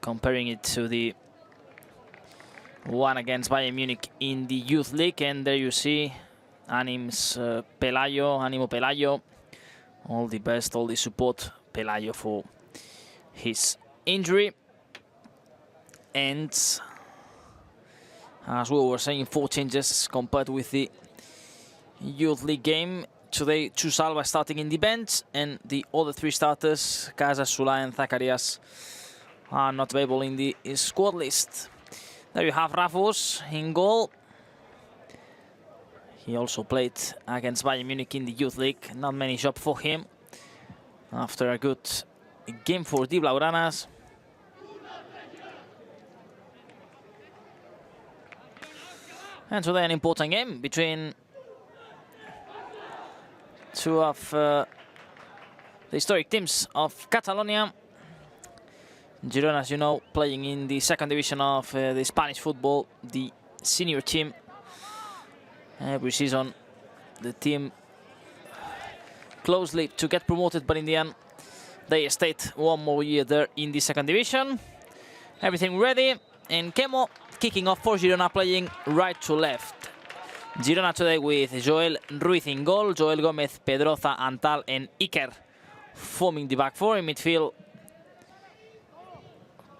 comparing it to the one against Bayern Munich in the Youth League. And there you see Anim's Animo Pelayo. All the best, all the support, Pelayo, for his injury. And as we were saying, 4 changes compared with the Youth League game. Today, Chusalva starting in the bench, and the other 3 starters, Casa, Sula and Zacharias, are not available in the squad list. There you have Rafus in goal. He also played against Bayern Munich in the Youth League. Not many jobs for him after a good game for the Blaugranas. And today an important game between 2 of the historic teams of Catalonia. Girona, as you know, playing in the 2nd division of the Spanish football, the senior team. Every season, the team closely to get promoted, but in the end, they stayed 1 more year there in the 2nd division. Everything ready, and Kemo kicking off for Girona, playing right to left. Girona today with Joel Ruiz in goal, Joel Gomez, Pedroza, Antal and Iker forming the back 4. In midfield,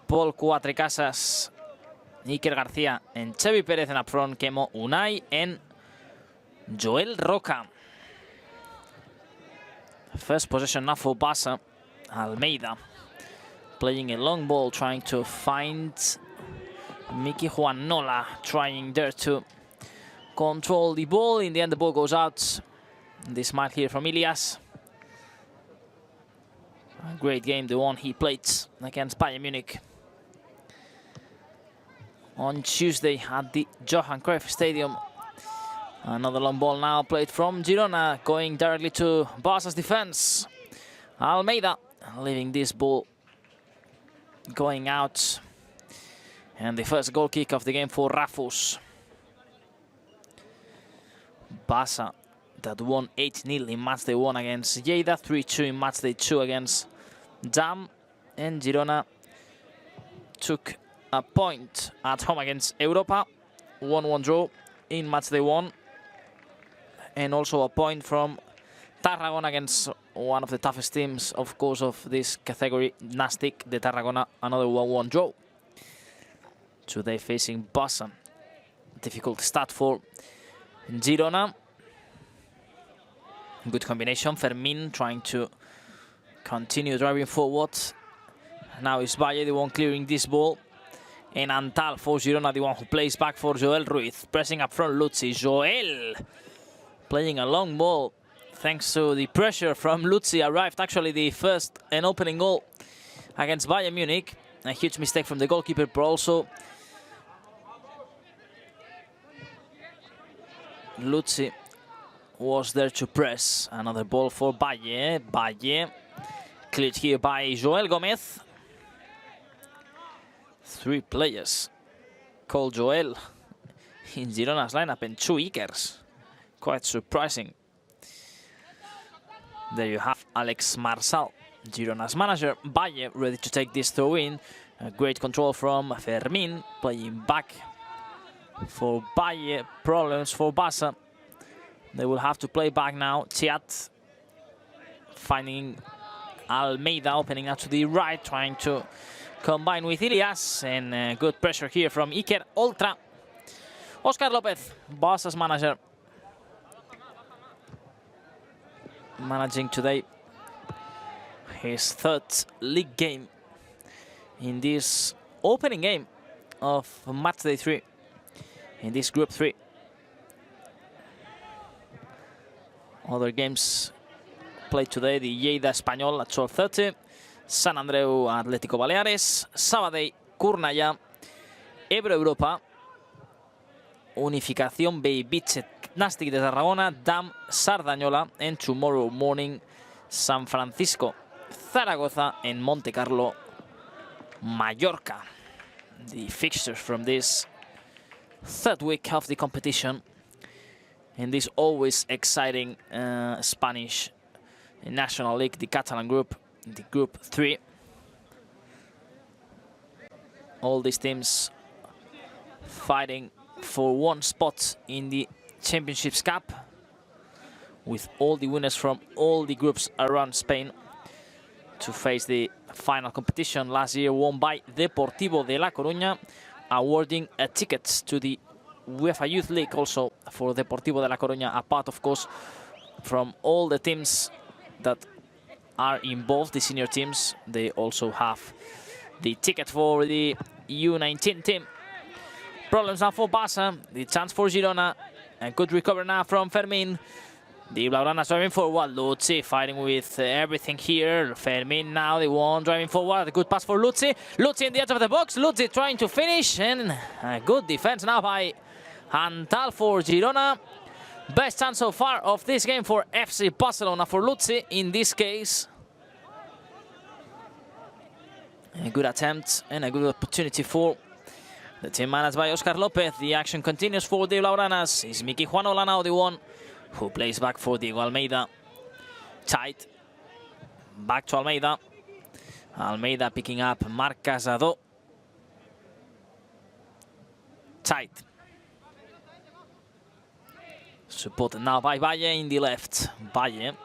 Paul Cuatrecasas, Iker García and Xavi Pérez, and up front, Kemo, Unai and Joel Roca. First possession now for Barça. Almeida playing a long ball, trying to find Miki Juanola, trying there to control the ball. In the end, the ball goes out. This smile here from Ilias. A great game, the one he played against Bayern Munich on Tuesday at the Johan Cruyff Stadium. Another long ball now played from Girona, going directly to Barca's defense. Almeida leaving this ball going out. And the first goal kick of the game for Rafus. Barca that won 8-0 in matchday 1 against Lleida, 3-2 in matchday 2 against Dam. And Girona took a point at home against Europa, 1-1 draw in matchday 1. And also a point from Tarragona against one of the toughest teams, of course, of this category, Nastic de Tarragona, another 1-1 draw. Today facing Barca. Difficult start for Girona. Good combination, Fermin trying to continue driving forward. Now it's Valle, the one clearing this ball. And Antal for Girona, the one who plays back for Joel Ruiz. Pressing up front, Luzzi. Joel playing a long ball. Thanks to the pressure from Luzzi, arrived actually the first and opening goal against Bayern Munich. A huge mistake from the goalkeeper, but also Luzzi was there to press. Another ball for Valle. Valle cleared here by Joel Gomez. 3 players called Joel in Girona's lineup and 2 Ikers. Quite surprising. There you have Alex Marsal, Girona's manager. Valle ready to take this throw in. A great control from Fermin, playing back for Valle. Problems for Barca. They will have to play back now. Chiat finding Almeida, opening up to the right, trying to combine with Ilias. And good pressure here from Iker Oltra. Oscar Lopez, Barca's manager, managing today his 3rd league game in this opening game of matchday 3 in this group 3. Other games played today: the Lleida Espanyol at 12:30, San Andreu Atlético Baleares, Sabadell Cornellà, Ebro Europa, Unificación Bellvitge Nàstic de Tarragona, Dam Sardañola, and tomorrow morning San Francisco Zaragoza and Monte Carlo Mallorca. The fixtures from this 3rd week of the competition in this always exciting Spanish National League, the Catalan group, the group 3. All these teams fighting for one spot in the Championships Cup, with all the winners from all the groups around Spain to face the final competition, last year won by Deportivo de La Coruña, awarding a ticket to the UEFA Youth League also for Deportivo de La Coruña, apart of course from all the teams that are involved, the senior teams. They also have the ticket for the U19 team. Problems now for Barça, the chance for Girona, and good recover now from Fermin. The Blaugranas driving forward, Luzzi fighting with everything here. Fermin now, the one driving forward, a good pass for Luzzi. Luzzi in the edge of the box, Luzzi trying to finish, and a good defense now by Antal for Girona. Best chance so far of this game for FC Barcelona, for Luzzi in this case. A good attempt and a good opportunity for the team managed by Oscar Lopez. The action continues for the Blaugranas. It's Miki Juanola now, the one who plays back for Diego Almeida. Tight. Back to Almeida. Almeida picking up Marc Casado. Tight. Supported now by Valle in the left. Valle.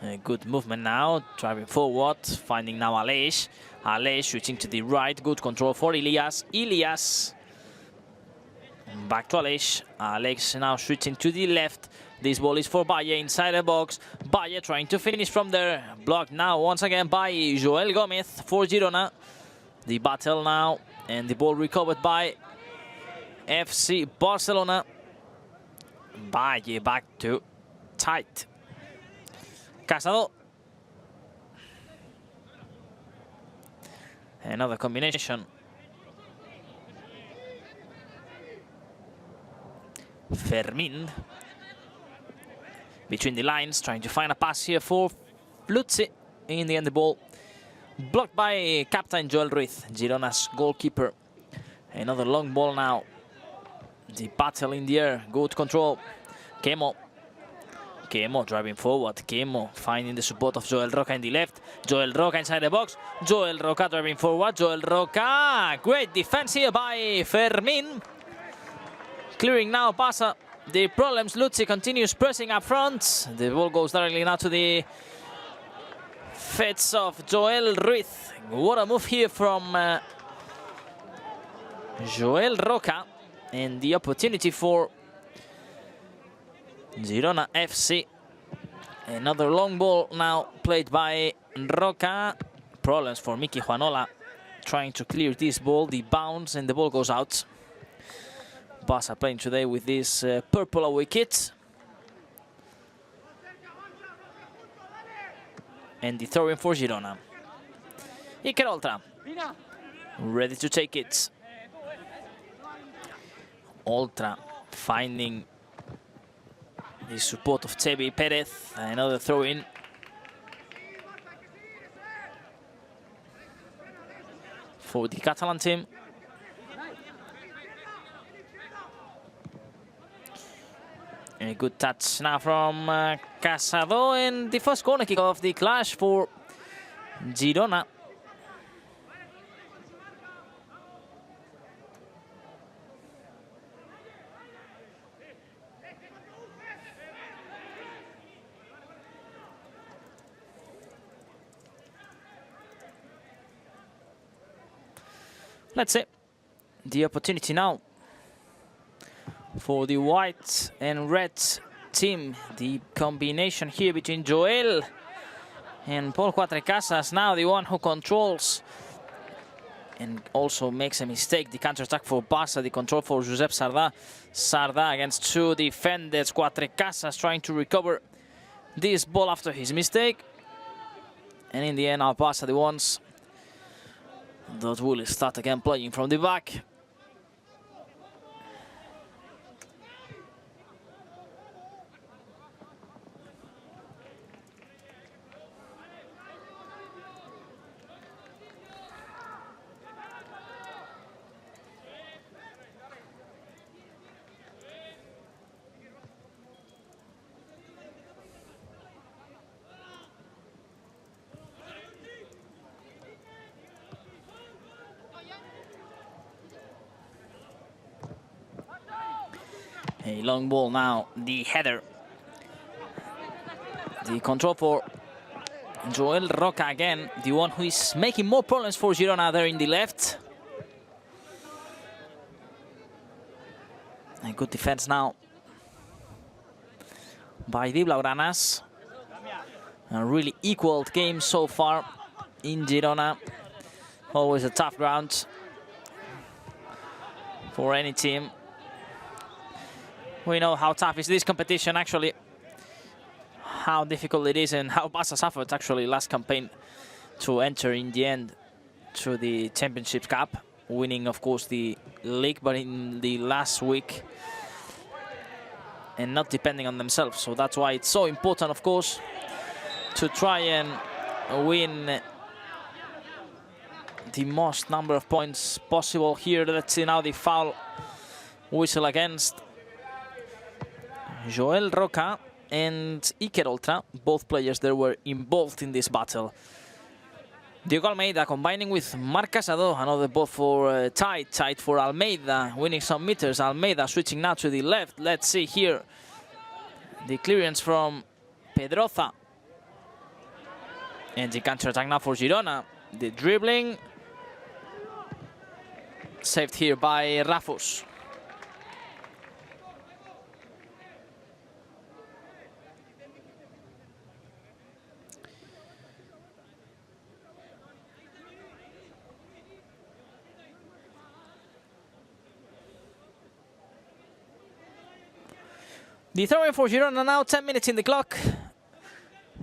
A good movement now, driving forward, finding now Aleix. Aleix switching to the right, good control for Ilias. Ilias. Back to Aleix. Aleix now switching to the left. This ball is for Valle inside the box. Valle trying to finish from there. Blocked now once again by Joel Gomez for Girona. The battle now, and the ball recovered by FC Barcelona. Valle back to tight. Casado. Another combination. Fermin. Between the lines, trying to find a pass here for Luzzi. In the end, the ball blocked by captain Joel Ruiz, Girona's goalkeeper. Another long ball now. The battle in the air, good control. Kemo. Kemo driving forward. Kemo finding the support of Joel Roca in the left. Joel Roca inside the box. Joel Roca driving forward. Joel Roca. Great defense here by Fermin. Clearing now Barça the problems. Luzzi continues pressing up front. The ball goes directly now to the feet of Joel Ruiz. What a move here from Joel Roca. And the opportunity for Girona FC. Another long ball now played by Roca. Problems for Miki Juanola trying to clear this ball. The bounce and the ball goes out. Barça playing today with this purple away kit. And the throw in for Girona. Iker Oltra ready to take it. Oltra finding the support of Tebi Perez. Another throw in. For the Catalan team. A good touch now from Casado, and the first corner kick of the clash for Girona. Let's see the opportunity now for the white and red team. The combination here between Joel and Paul Cuatrecasas, now the one who controls and also makes a mistake. The counter-attack for Barça, the control for Josep Sardà. Sardà against two defenders. Cuatrecasas trying to recover this ball after his mistake. And in the end, our Barça the ones that will start again playing from the back. A long ball now, the header. The control for Joel Roca again, the one who is making more problems for Girona there in the left. A good defense now by the Blaugranas. A really equal game so far in Girona. Always a tough ground for any team. We know how tough is this competition actually, how difficult it is, and how Barca suffered actually last campaign to enter in the end to the Championship Cup, winning of course the league, but in the last week and not depending on themselves. So that's why it's so important, of course, to try and win the most number of points possible here. Let's see now the foul whistle against Joel Roca and Iker Oltra. Both players there were involved in this battle. Diego Almeida combining with Marc Casado, another ball for tight for Almeida, winning some meters. Almeida switching now to the left. Let's see here the clearance from Pedroza. And the counter-attack now for Girona. The dribbling saved here by Rafus. The throw-in for Girona now, 10 minutes in the clock.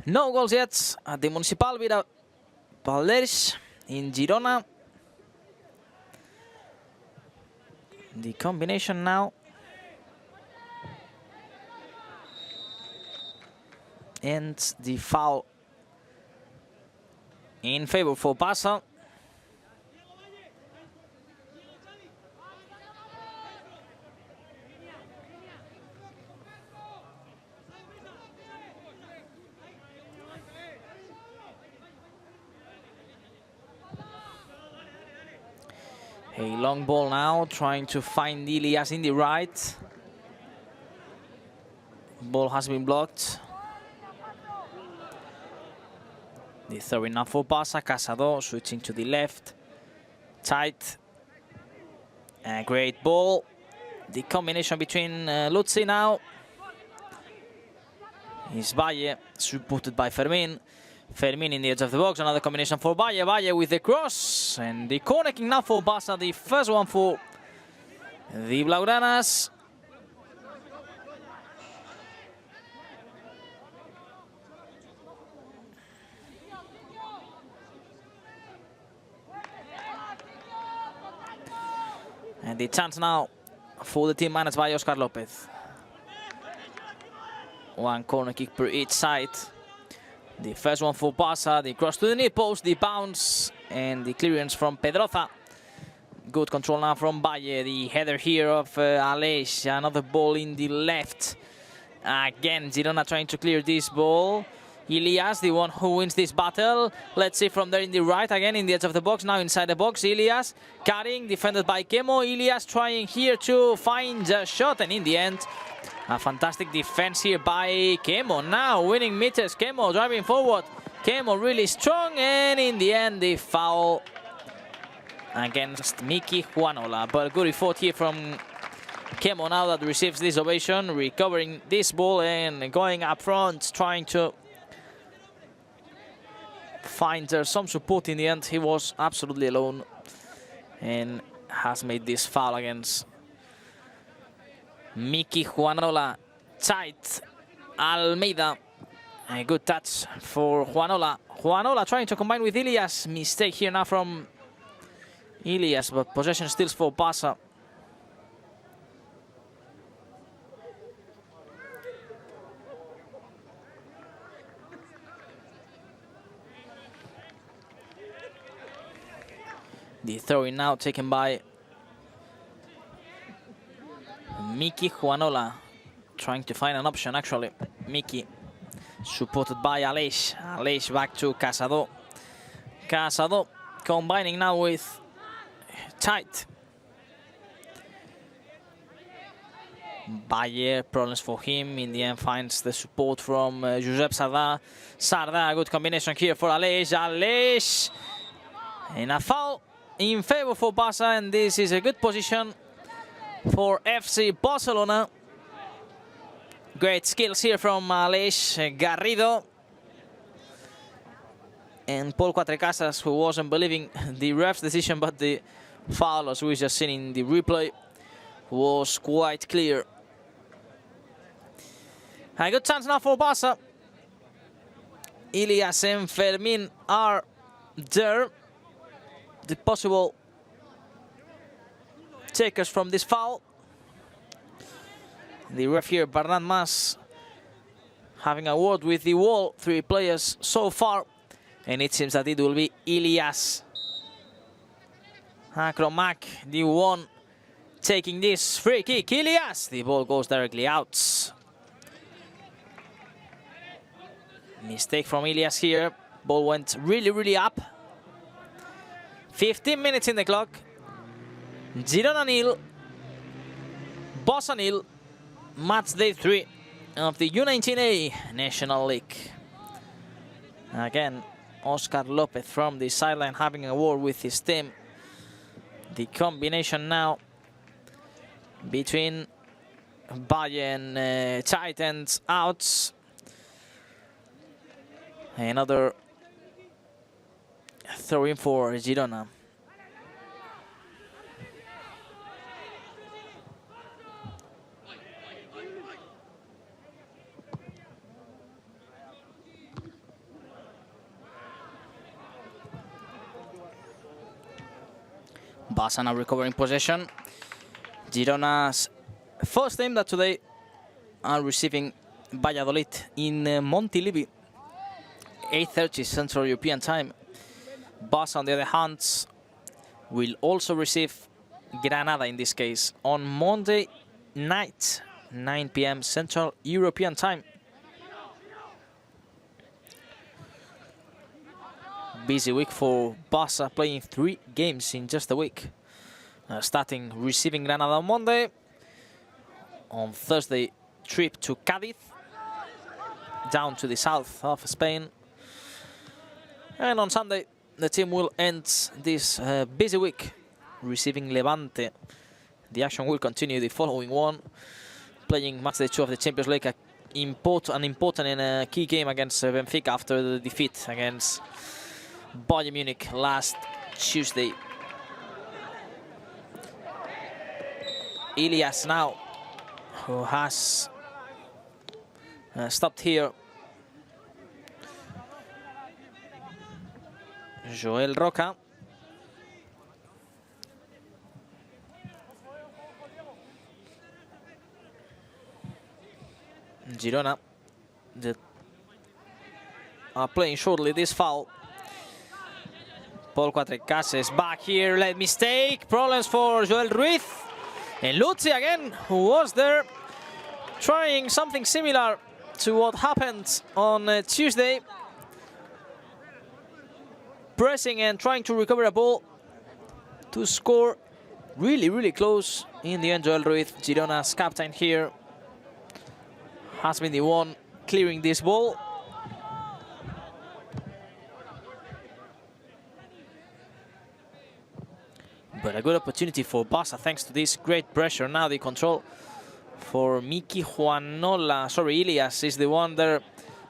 No goals yet at the Municipal Vila Valderes in Girona. The combination now. And the foul in favor for Barca. A long ball now, trying to find Ilias in the right. Ball has been blocked. The throw-in now for Barca. Casado switching to the left. Tight. A great ball. The combination between Luzzi now. Is Valle, supported by Fermin. Fermin in the edge of the box, another combination for Valle. Valle with the cross, and the corner kick now for Barca, the first one for the Blaugranas. And the chance now for the team managed by Oscar Lopez. One corner kick per each side. The first one for Barca, the cross to the near post, the bounce, and the clearance from Pedroza. Good control now from Valle, the header here of Aleix, another ball in the left. Again, Girona trying to clear this ball. Ilias, the one who wins this battle. Let's see from there in the right, again in the edge of the box, now inside the box. Ilias cutting, defended by Kemo. Ilias trying here to find a shot, and in the end, a fantastic defense here by Kemo. Now winning meters, Kemo driving forward. Kemo really strong, and in the end, the foul against Miki Juanola. But good effort here from Kemo now that receives this ovation, recovering this ball and going up front, trying to find some support. In the end, he was absolutely alone and has made this foul against Miki Juanola. Tight Almeida. A good touch for Juanola. Juanola trying to combine with Ilias. Mistake here now from Ilias, but possession still for Barca. The throw-in now taken by Miki Juanola, trying to find an option actually. Miki, supported by Aleix. Aleix back to Casado. Casado combining now with Tight. Baye, problems for him. In the end, finds the support from Josep Sardà. Sardà, good combination here for Aleix. Aleix, and a foul in favor for Barca, and this is a good position for FC Barcelona. Great skills here from Aleix Garrido. And Paul Cuatrecasas, who wasn't believing the ref's decision, but the foul, as we just seen in the replay, was quite clear. A good chance now for Barca. Ilias and Fermin are there, the possible takers from this foul. The ref here, Bernat Mas, having a word with the wall. 3 players so far, and it seems that it will be Ilias. Akromak, the one taking this free kick. Ilias, the ball goes directly out. Mistake from Ilias here. Ball went really up. 15 minutes in the clock. Girona 0, Barca 0. Match day 3 of the U19A National League. Again, Oscar Lopez from the sideline having a word with his team. The combination now between Bayern and Titans out. Another throw in for Girona. Barca now recovering possession. Girona's first time that today are receiving Valladolid in Montilivi. 8:30 Central European Time. Barca, on the other hand, will also receive Granada, in this case, on Monday night, 9 p.m. Central European Time. Busy week for Barca, playing 3 games in just a week. Starting receiving Granada on Monday. On Thursday, trip to Cádiz, down to the south of Spain. And on Sunday, the team will end this busy week receiving Levante. The action will continue the following one, playing match day 2 of the Champions League, an important and a key game against Benfica after the defeat against Bayern Munich last Tuesday. Ilias now, who has stopped here. Joel Roca. Girona are playing shortly this foul. Paul Cuatrecasas back here, late mistake, problems for Joel Ruiz. And Luzzi again, who was there, trying something similar to what happened on Tuesday. Pressing and trying to recover a ball to score. Really close. In the end, Joel Ruiz, Girona's captain here, has been the one clearing this ball. But a good opportunity for Barca thanks to this great pressure. Now the control for Miki Juanola. Sorry, Ilias is the one there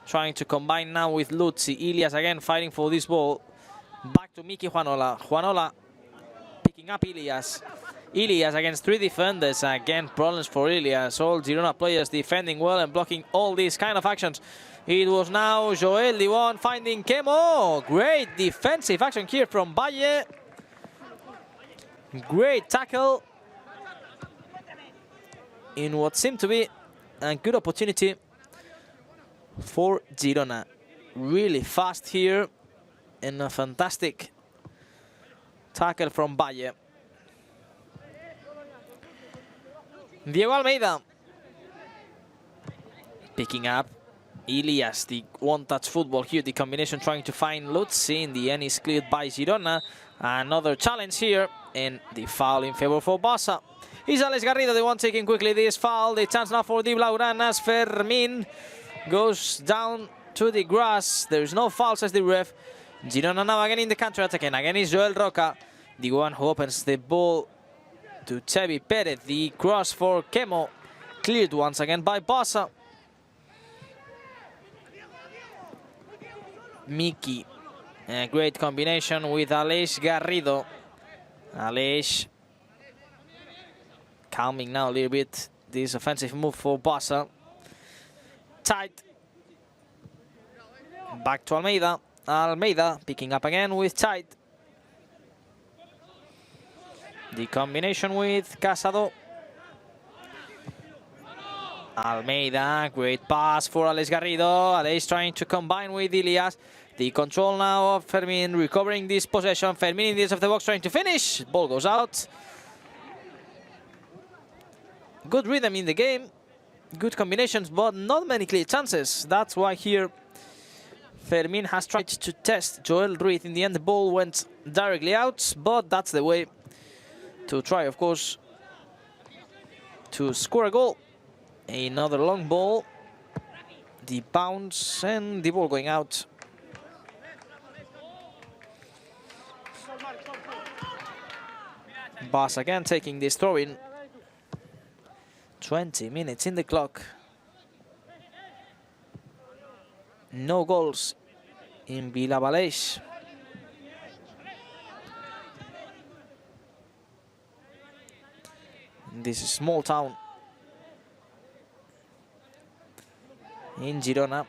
trying to combine now with Luzzi. Ilias again fighting for this ball. Back to Miki Juanola. Juanola picking up Ilias. Ilias against 3 defenders. Again, problems for Ilias. All Girona players defending well and blocking all these kind of actions. It was now Joel, the one finding Kemo. Great defensive action here from Baye. Great tackle in what seemed to be a good opportunity for Girona. Really fast here, and a fantastic tackle from Baye. Diego Almeida picking up Ilias, the one-touch football here, the combination trying to find Luzzi. In the end is cleared by Girona. Another challenge here, and the foul in favor for Barca. is Alex Garrido, the one taking quickly this foul. The chance now for the Blaugranas. Fermin goes down to the grass. There's no foul, says the ref. Girona now again in the counter-attack, and again is Joel Roca, the one who opens the ball to Xavi Perez. The cross for Kemo, cleared once again by Bassa. Miki, a great combination with Aleix Garrido. Aleix calming now a little bit this offensive move for Bassa. Tight. Back to Almeida. Almeida picking up again with Tight. The combination with Casado. Almeida, great pass for Alex Garrido. Aleix trying to combine with Ilias. The control now of Fermin, recovering this possession. Fermin in the edge of the box trying to finish. Ball goes out. Good rhythm in the game. Good combinations, but not many clear chances. That's why here Fermin has tried to test Joel Ruiz. In the end, the ball went directly out, but that's the way to try, of course, to score a goal. Another long ball. The bounce and the ball going out. Bas again taking this throw-in. 20 minutes in the clock. No goals in Vilavaleix. This is small town in Girona.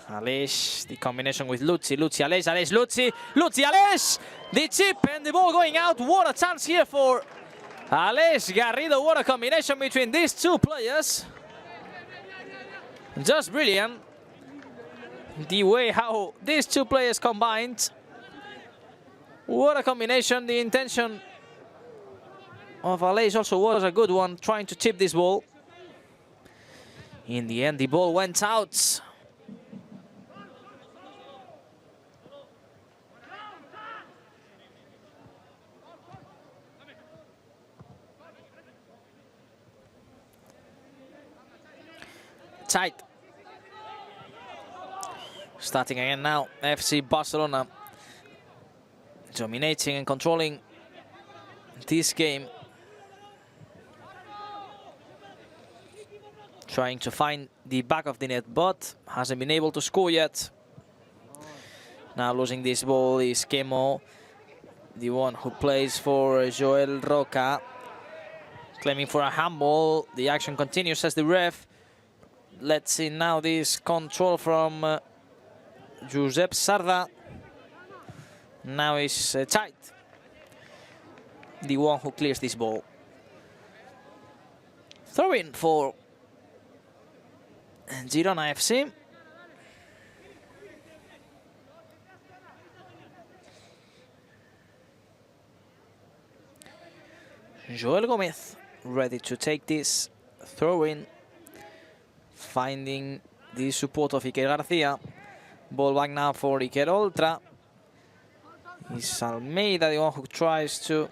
Aleix, the combination with Luzzi, Aleix, Luzzi, Aleix! The chip and the ball going out. What a chance here for Aleix Garrido. What a combination between these two players. Just brilliant. The way how these two players combined. What a combination. The intention of Aleix also was a good one, trying to chip this ball. In the end, the ball went out. Tight. Starting again now, FC Barcelona dominating and controlling this game. Trying to find the back of the net, but hasn't been able to score yet. Now losing this ball is Kemo, the one who plays for Joel Roca. Claiming for a handball. The action continues, says the ref. Let's see now this control from Josep Sarda. Now is Tight, the one who clears this ball. Throw in for Girona FC. Joel Gomez ready to take this throw in. Finding the support of Iker Garcia. Ball back now for Iker Oltra. It's Almeida, the one who tries to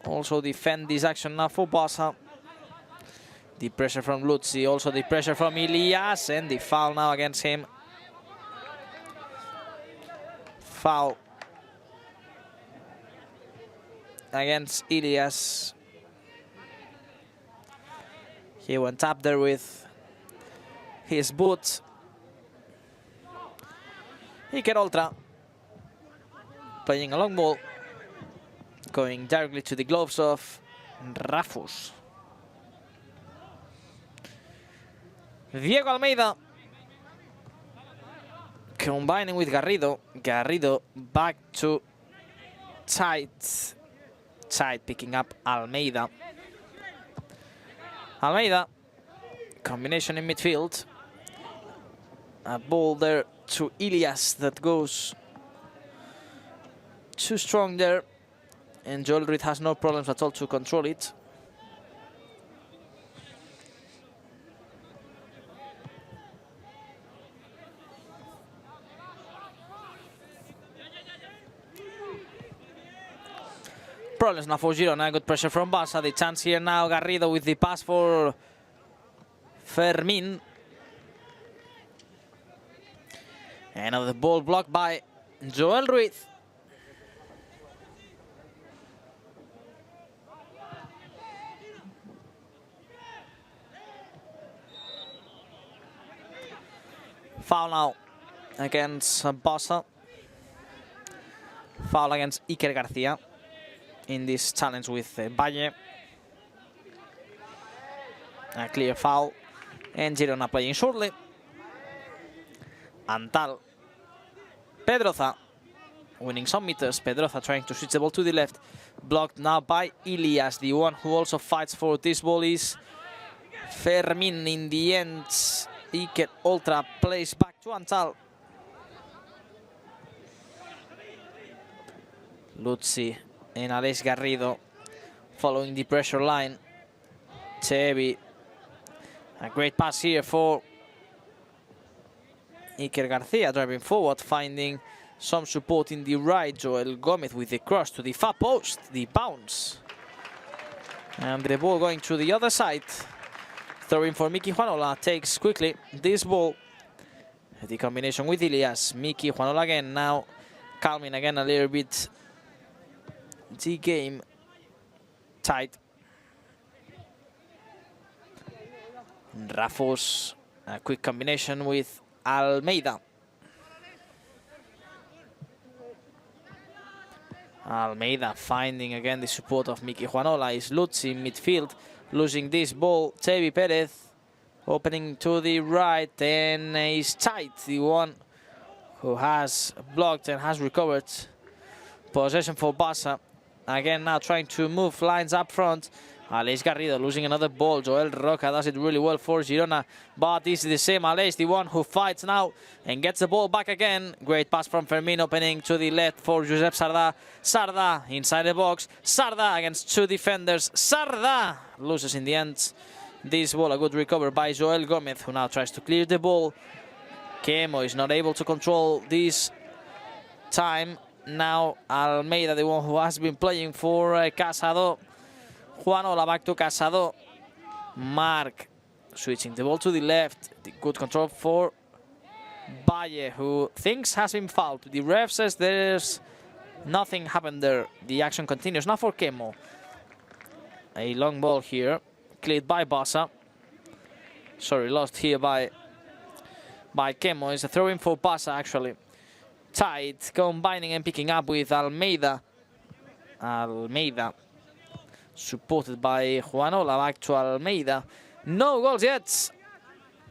also defend this action now for Barca. The pressure from Luzzi, also the pressure from Ilias, and the foul now against him. Foul against Ilias. He went up there with his boot. Iker Oltra playing a long ball, going directly to the gloves of Rafus. Diego Almeida combining with Garrido. Garrido back to Tight. Tight picking up Almeida. Almeida, combination in midfield. A ball there to Ilias that goes too strong there. And Joel Ruiz has no problems at all to control it. Problems now for Girona. Good pressure from Barça. The chance here now. Garrido with the pass for Fermin. Another ball blocked by Joel Ruiz. Foul now against Barça. Foul against Iker Garcia in this challenge with Valle. A clear foul. And Girona playing shortly. Antal. Pedroza winning some meters. Pedroza trying to switch the ball to the left. Blocked now by Ilias. The one who also fights for this ball is Fermin. In the end, Iker Ultra plays back to Antal. Luzzi and Alex Garrido following the pressure line. Chevi. A great pass here for Iker Garcia, driving forward, finding some support in the right. Joel Gomez with the cross to the far post, the bounce. And the ball going to the other side. Throwing for Miki Juanola, takes quickly this ball. The combination with Ilias. Miki Juanola again, now calming again a little bit the game. Tight. Rafos, a quick combination with Almeida. Almeida finding again the support of Miki Juanola. Is Luzzi in midfield, losing this ball. Xavi Perez opening to the right, and is tight, the one who has blocked and has recovered possession for Barça. Again now trying to move lines up front. Alex Garrido losing another ball. Joel Roca does it really well for Girona, but this is the same Alex, the one who fights now and gets the ball back again. Great pass from Fermin, opening to the left for Josep Sardà. Sardà inside the box. Sardà against two defenders. Sardà loses in the end this ball. A good recovery by Joel Gomez, who now tries to clear the ball. Kemo is not able to control this time. Now Almeida, the one who has been playing for Casado. Juanola back to Casado. Marc switching the ball to the left. The good control for Valle, who thinks has been fouled. The ref says there's nothing happened there. The action continues now for Kemo. A long ball here, cleared by Barça. Sorry, lost here by Kemo. It's a throw-in for Barça actually. Tight, combining and picking up with Almeida. Almeida supported by Juanola, back to Almeida. No goals yet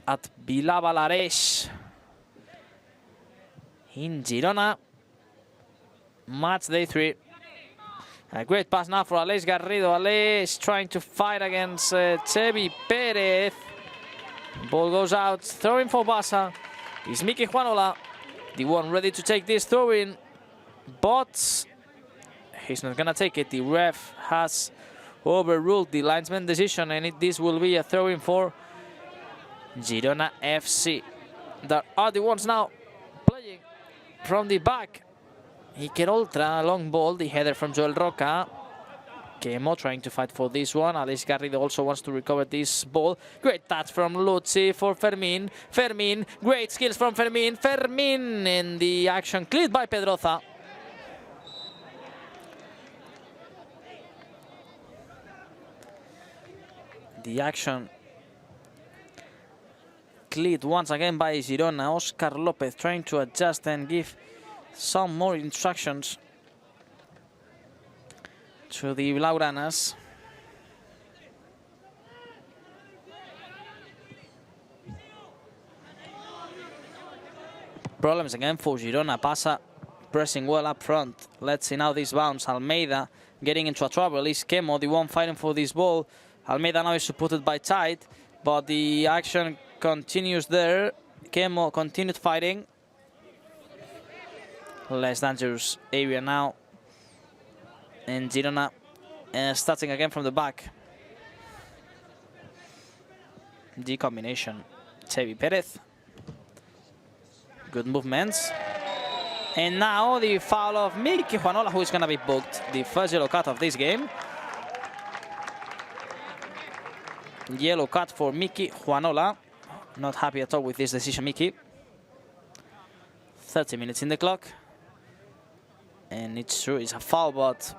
at Bilbao Lares in Girona. Match day 3. A great pass now for Alex Garrido. Alex trying to fight against Xavi Perez. Ball goes out. Throw-in for Barça. Is Miki Juanola, the one ready to take this throw-in, but he's not gonna take it. The ref has overruled the linesman decision, and this will be a throw-in for Girona FC. That are the ones now playing from the back. Iker Ultra, long ball, the header from Joel Roca. Kemo trying to fight for this one. Alex Garrido also wants to recover this ball. Great touch from Luzzi for Fermin. Fermin, great skills from Fermin. Fermin in the action, cleared by Pedroza. The action cleared once again by Girona. Oscar Lopez trying to adjust and give some more instructions to the Blaugranas. Problems again for Girona. Barça pressing well up front. Let's see now this bounce. Almeida getting into a trouble. Is Kemo the one fighting for this ball? Almeida now is supported by Tight, but the action continues there. Kemo continued fighting. Less dangerous area now. And Girona starting again from the back. The combination. Xavi Perez. Good movements. And now the foul of Miki Juanola, who is going to be booked. The first yellow card of this game. Yellow card for Miki Juanola. Not happy at all with this decision, Miki. 30 minutes in the clock. And it's true, it's a foul, but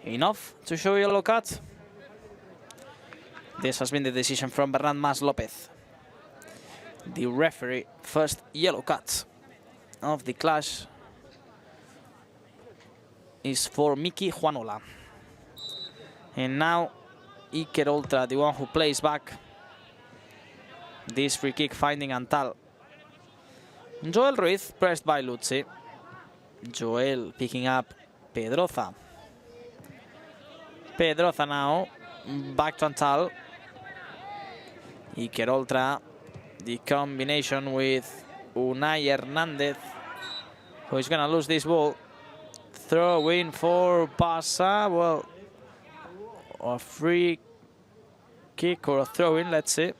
enough to show yellow card. This has been the decision from Bernat Mas Lopez, the referee. First yellow card of the clash is for Miki Juanola. And now Iker Oltra, the one who plays back this free kick, finding Antal. Joel Ruiz pressed by Luzzi. Joel picking up Pedroza. Pedroza now back to Antal. Iker Oltra, the combination with Unai Hernandez, who is gonna lose this ball. Throw in for Barça. Well, a free kick or a throw in, let's see.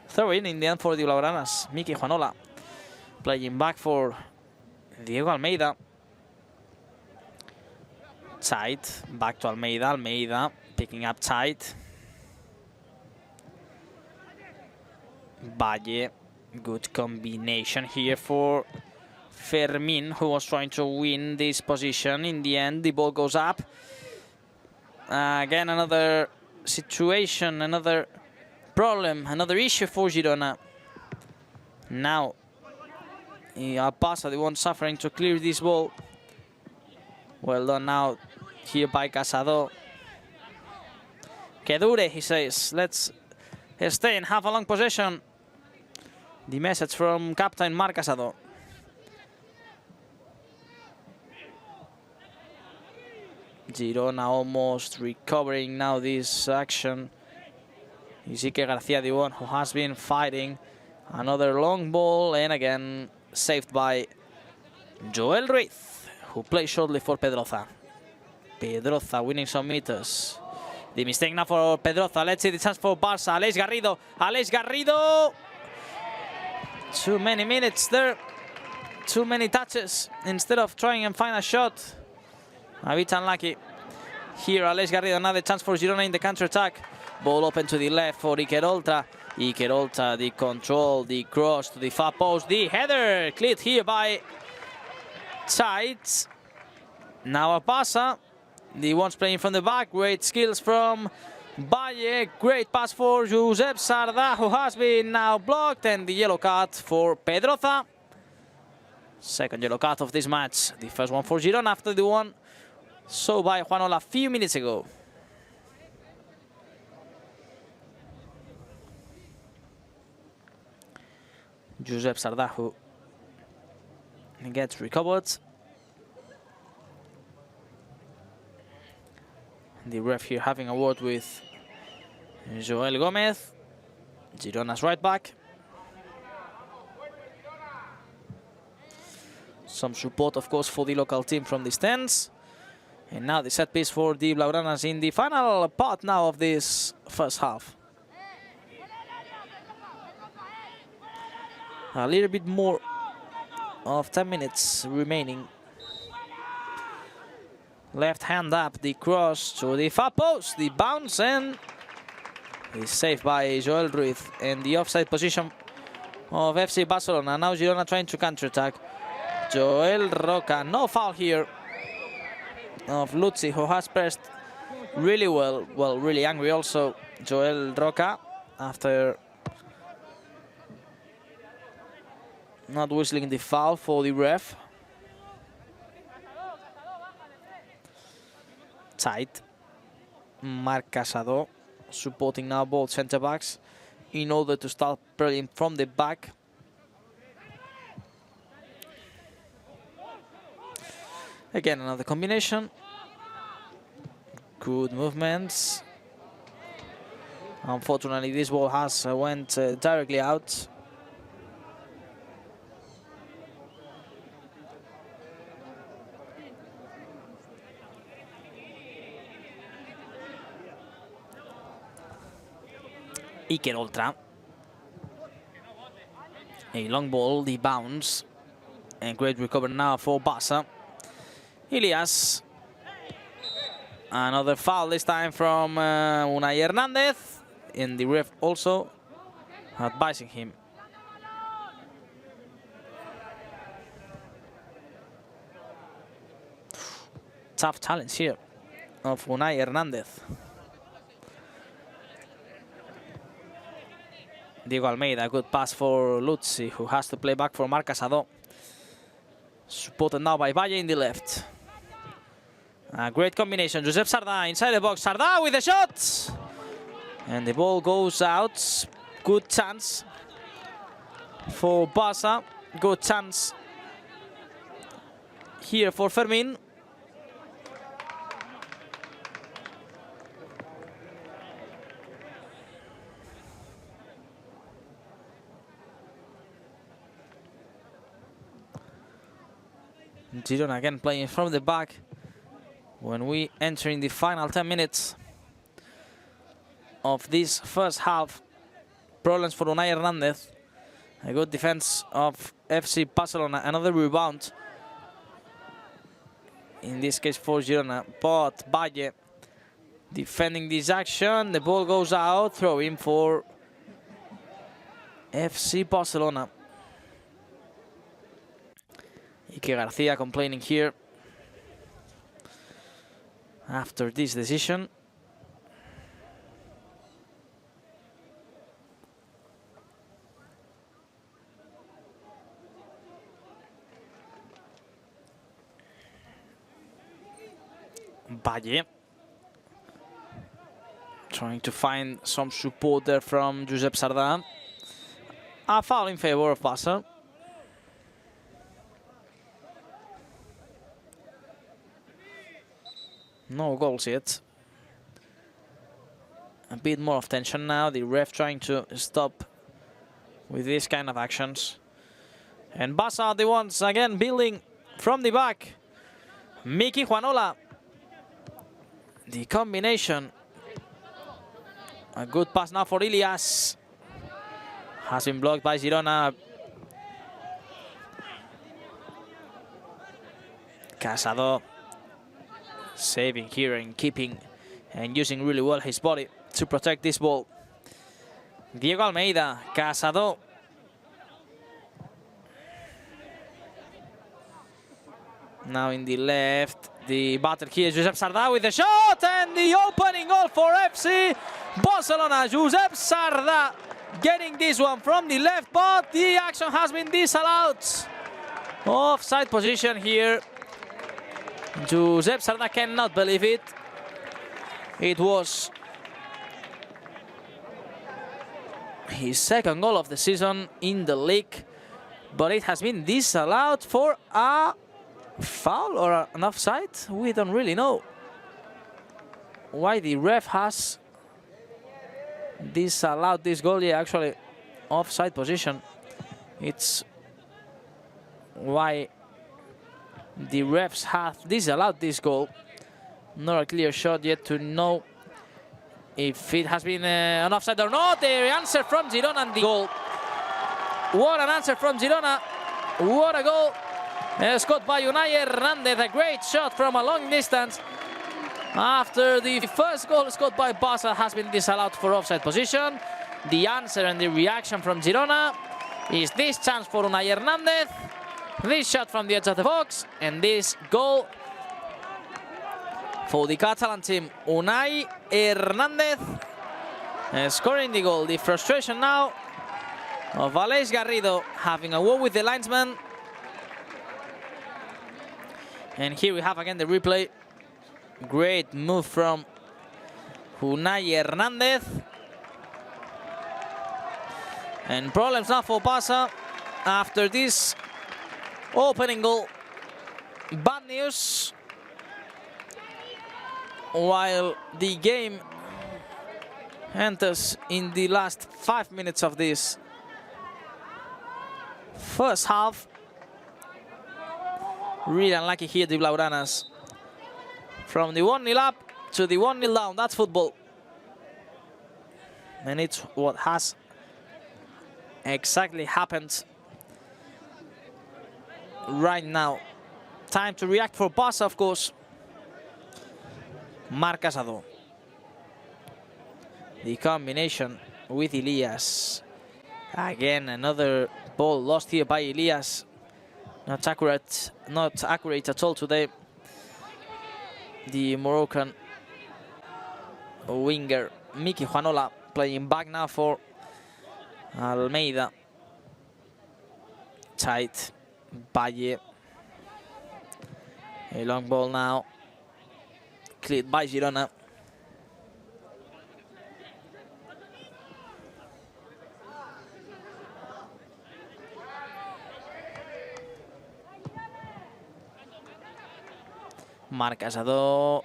Throw in the end for the Blaugranas. Miki Juanola playing back for Diego Almeida. Tight, back to Almeida. Almeida picking up tight. Valle, good combination here for Fermin, who was trying to win this position. In the end, the ball goes up. Again, another situation, another problem, another issue for Girona. Now, Pasa, the one suffering to clear this ball. Well done now here by Casado. Que dure, he says. Let's stay and have a long possession. The message from captain Marc Casado. Girona almost recovering now this action. Iker Garcia, the one who has been fighting. Another long ball, and again saved by Joel Ruiz, who plays shortly for Pedroza. Pedroza winning some meters. The mistake now for Pedroza. Let's see the chance for Barça. Aleix Garrido. Aleix Garrido. Too many minutes there. Too many touches instead of trying and find a shot. A bit unlucky. Here, Aleix Garrido. Another chance for Girona in the counter-attack. Ball open to the left for Iker Oltra. Iker Oltra, the control, the cross to the far post. The header cleared here by Tight. Now a Pasa. The ones playing from the back. Great skills from Valle. Great pass for Josep Sardà, who has been now blocked. And the yellow card for Pedroza. Second yellow card of this match. The first one for Girona after the one so by Juanola a few minutes ago. Josep Sardà, who gets recovered. The ref here having a word with Joel Gomez, Girona's right back. Some support, of course, for the local team from the stands. And now the set piece for the Blaugranas in the final part now of this first half. A little bit more of 10 minutes remaining. Left hand up, the cross to the far post, the bounce, and is saved by Joel Ruiz. And the offside position of FC Barcelona. Now Girona trying to counter-attack. Joel Roca, no foul here of Luzzi, who has pressed really well. Well, really angry also, Joel Roca, after not whistling the foul for the ref. Tight. Marc Casado supporting now both centre-backs in order to start playing from the back. Again, another combination. Good movements. Unfortunately, this ball has went directly out. Iker Oltra. A long ball, the bounce. And great recovery now for Barca. Ilias. Another foul, this time from Unai Hernandez. And the ref also advising him. Tough challenge here of Unai Hernandez. Diego Almeida, good pass for Luzzi, who has to play back for Marc Casado. Supported now by Valle in the left. A great combination. Josep Sardà inside the box. Sardà with the shot! And the ball goes out. Good chance for Barca. Good chance here for Fermin. Girona again playing from the back when we enter in the final 10 minutes of this first half. Problems for Unai Hernandez. A good defense of FC Barcelona. Another rebound. In this case for Girona. But Valle defending this action. The ball goes out. Throw in for FC Barcelona. Ike Garcia complaining here after this decision. Valle trying to find some support there from Josep Sardà. A foul in favor of Barca. No goals yet. A bit more of tension now. The ref trying to stop with these kind of actions. And Barca are the ones again building from the back. Miki Juanola. The combination. A good pass now for Ilias. Has been blocked by Girona. Casado. Saving here and keeping and using really well his body to protect this ball. Diego Almeida, Casado. Now in the left, the battle here is Josep Sardà with the shot and the opening goal for FC Barcelona. Josep Sardà getting this one from the left, but the action has been disallowed. Offside position here. Josep Sardà cannot believe it. It was his second goal of the season in the league, but it has been disallowed for a foul or an offside. We don't really know why the ref has disallowed this goal. Yeah, actually, offside position. It's why the refs have disallowed this goal. Not a clear shot yet to know if it has been an offside or not. The answer from Girona and the goal. What an answer from Girona. What a goal. Scored by Unai Hernandez. A great shot from a long distance. After the first goal scored by Barca has been disallowed for offside position. The answer and the reaction from Girona is this chance for Unai Hernandez. This shot from the edge of the box, and this goal for the Catalan team. Unai Hernandez scoring the goal. The frustration now of Aleix Garrido having a war with the linesman. And here we have again the replay. Great move from Unai Hernandez. And problems now for Barca after this opening goal. Bad news. While the game enters in the last 5 minutes of this first half. Really unlucky here, the Blaugranas. From the 1-0 up to the 1-0 down, that's football. And it's what has exactly happened right now. Time to react for Barca, of course. Marc Casado. The combination with Elias. Again, another ball lost here by Elias. Not accurate at all today. The Moroccan winger Miki Juanola playing back now for Almeida. Tight. Valle. A long ball now. Cleared by Girona. Marc Casado.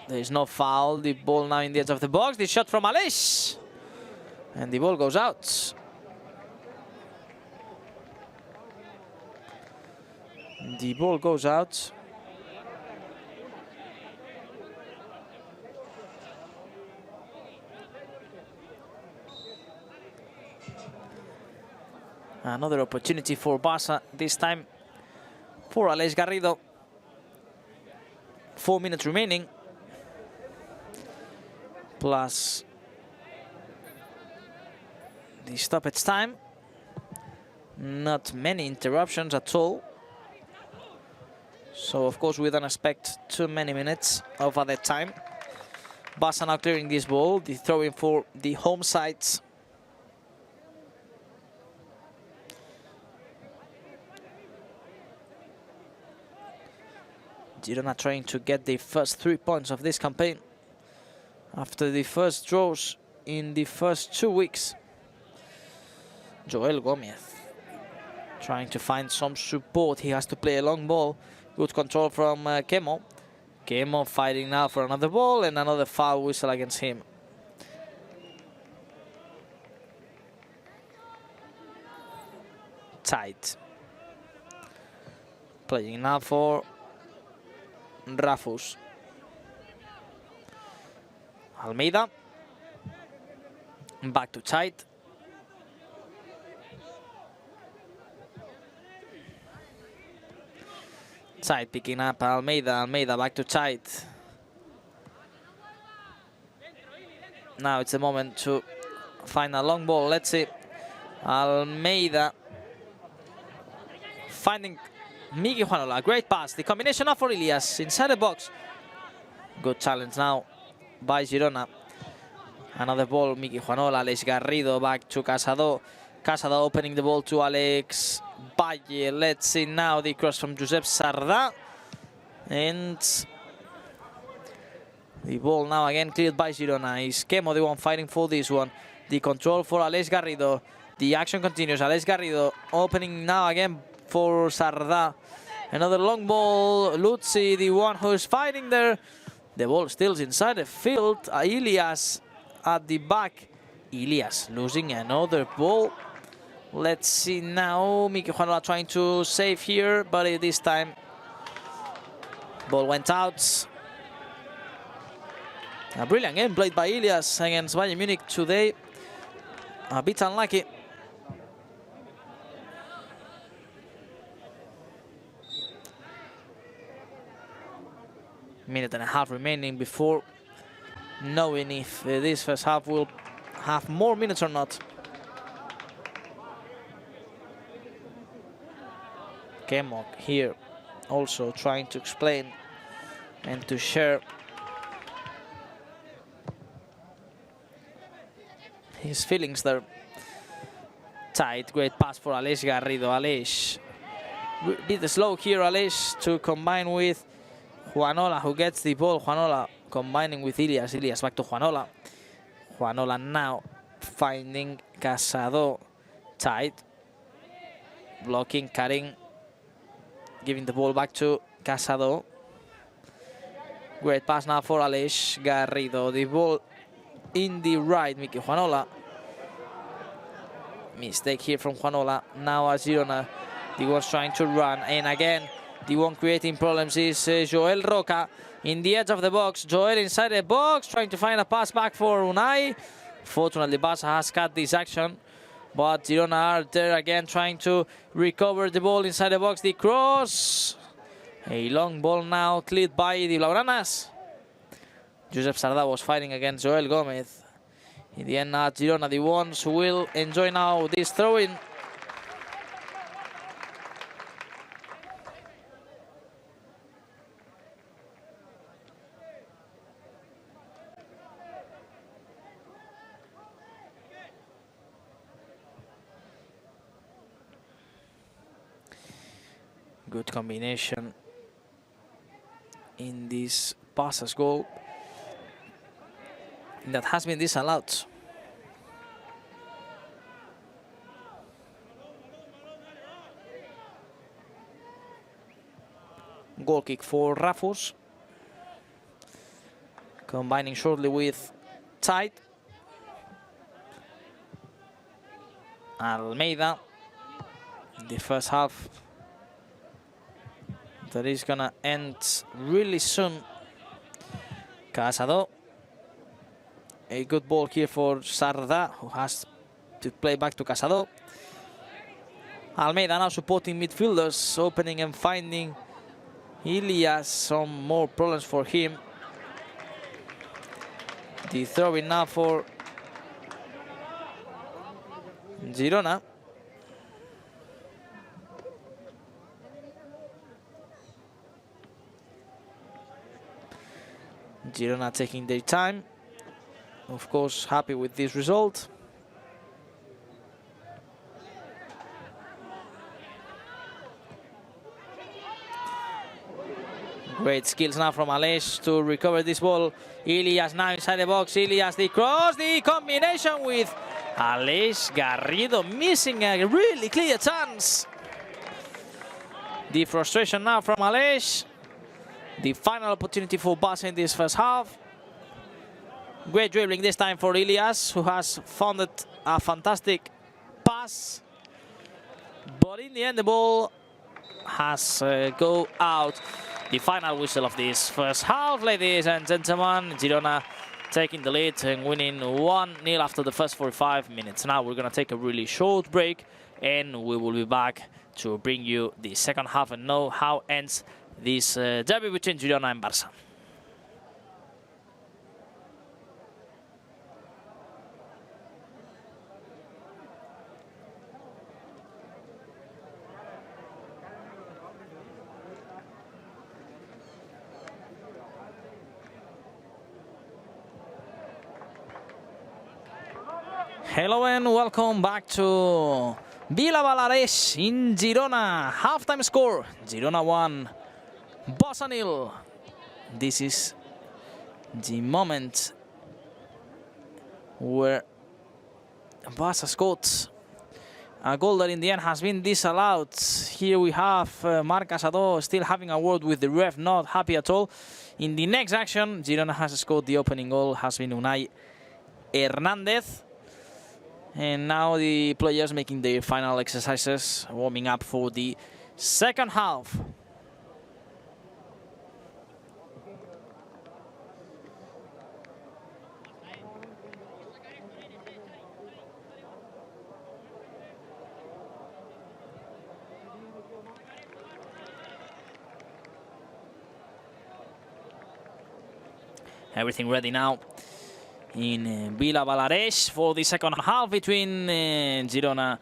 There is no foul. The ball now in the edge of the box. The shot from Aleix. And the ball goes out. The ball goes out. Another opportunity for Barca, this time for Aleix Garrido. 4 minutes remaining. Plus the stoppage time. Not many interruptions at all. So, of course, we don't expect too many minutes of added time. Barca now clearing this ball. The throw-in for the home sides. Girona trying to get the first 3 points of this campaign after the first draws in the first 2 weeks. Joel Gomez trying to find some support. He has to play a long ball. Good control from Kemo. Kemo fighting now for another ball and another foul whistle against him. Tight. Playing now for Rafus. Almeida. Back to tight. Tight picking up Almeida. Almeida back to tight. Now it's the moment to find a long ball. Let's see. Almeida finding Miki Juanola. Great pass. The combination now for Elias inside the box. Good challenge now by Girona. Another ball. Miki Juanola. Aleix Garrido back to Casado. Casado opening the ball to Alex Valle. Let's see now the cross from Josep Sardà. And the ball now again cleared by Girona. Is Kemo the one fighting for this one. The control for Aleix Garrido. The action continues. Aleix Garrido opening now again for Sardà. Another long ball. Lutzi, the one who's fighting there. The ball still inside the field. Elias at the back. Elias losing another ball. Let's see now. Miki Juanola trying to save here, but this time ball went out. A brilliant game played by Elias against Bayern Munich today. A bit unlucky. Minute and a half remaining before knowing if this first half will have more minutes or not. Kemo here also trying to explain and to share his feelings there. Tight, great pass for Aleix Garrido. Aleix, a bit slow here, Aleix, to combine with Juanola, who gets the ball. Juanola combining with Elias. Elias back to Juanola. Juanola now finding Casado. Tight. Blocking, cutting. Giving the ball back to Casado. Great pass now for Aleix Garrido. The ball in the right, Miki Juanola. Mistake here from Juanola. Now as Girona, the one's trying to run. And again, the one creating problems is Joel Roca in the edge of the box. Joel inside the box, trying to find a pass back for Unai. Fortunately, Barca has cut this action. But Girona are there again trying to recover the ball inside the box. The cross. A long ball now cleared by the Blaugranas. Josep Sardà was fighting against Joel Gomez. In the end, Girona, the ones who will enjoy now this throw-in. Good combination in this passes goal that has been disallowed. Goal kick for Rafus. Combining shortly with Tide. Almeida. The first half that is gonna end really soon. Casado. A good ball here for Sardà, who has to play back to Casado. Almeida now supporting midfielders, opening and finding Ilias. Some more problems for him. The throw-in now for Girona. Girona taking their time. Of course, happy with this result. Great skills now from Aleix to recover this ball. Ilias now inside the box. Ilias, the cross, the combination with Aleix Garrido, missing a really clear chance. The frustration now from Aleix. The final opportunity for Barca in this first half. Great dribbling this time for Ilias, who has found a fantastic pass. But in the end, the ball has go out. The final whistle of this first half, ladies and gentlemen. Girona taking the lead and winning 1-0 after the first 45 minutes. Now we're going to take a really short break, and we will be back to bring you the second half and know how ends this derby between Girona and Barca. Hello and welcome back to Vila Balaresh in Girona. Halftime score, Girona 1, Barca 0. This is the moment where Barca scored a goal that in the end has been disallowed. Here we have Marc Casado still having a word with the ref, not happy at all. In the next action, Girona has scored the opening goal, has been Unai Hernandez. And now the players making their final exercises, warming up for the second half. Everything ready now in Vila Balaresh for the second half between Girona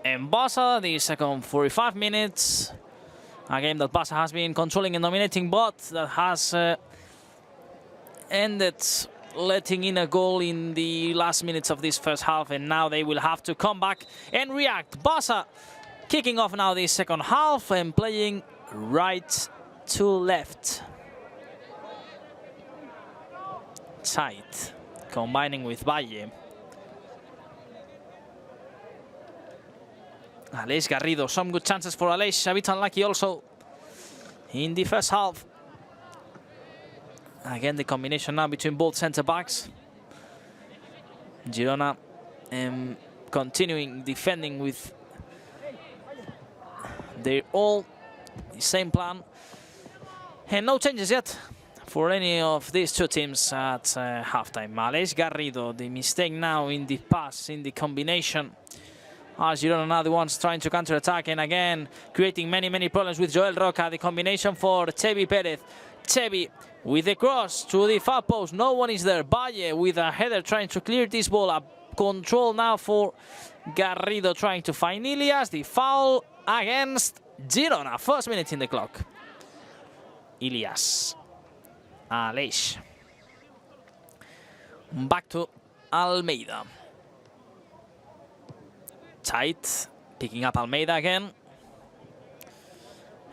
and Barca. The second 45 minutes. A game that Barca has been controlling and dominating, but that has ended letting in a goal in the last minutes of this first half, and now they will have to come back and react. Barca kicking off now the second half and playing right to left. Tight. Combining with Valle. Aleix Garrido, some good chances for Aleix, a bit unlucky also in the first half. Again, the combination now between both centre-backs. Girona continuing defending with their all the same plan. And no changes yet for any of these two teams at halftime. Aleix Garrido, the mistake now in the pass, in the combination Girona now the ones trying to counter-attack, and again creating many problems with Joel Roca. The combination for Xevi Perez. Xevi with the cross to the far post. No one is there. Valle with a header trying to clear this ball. A control now for Garrido trying to find Ilias. The foul against Girona. First minute in the clock. Ilias. Aleix. Back to Almeida. Tight, picking up Almeida again.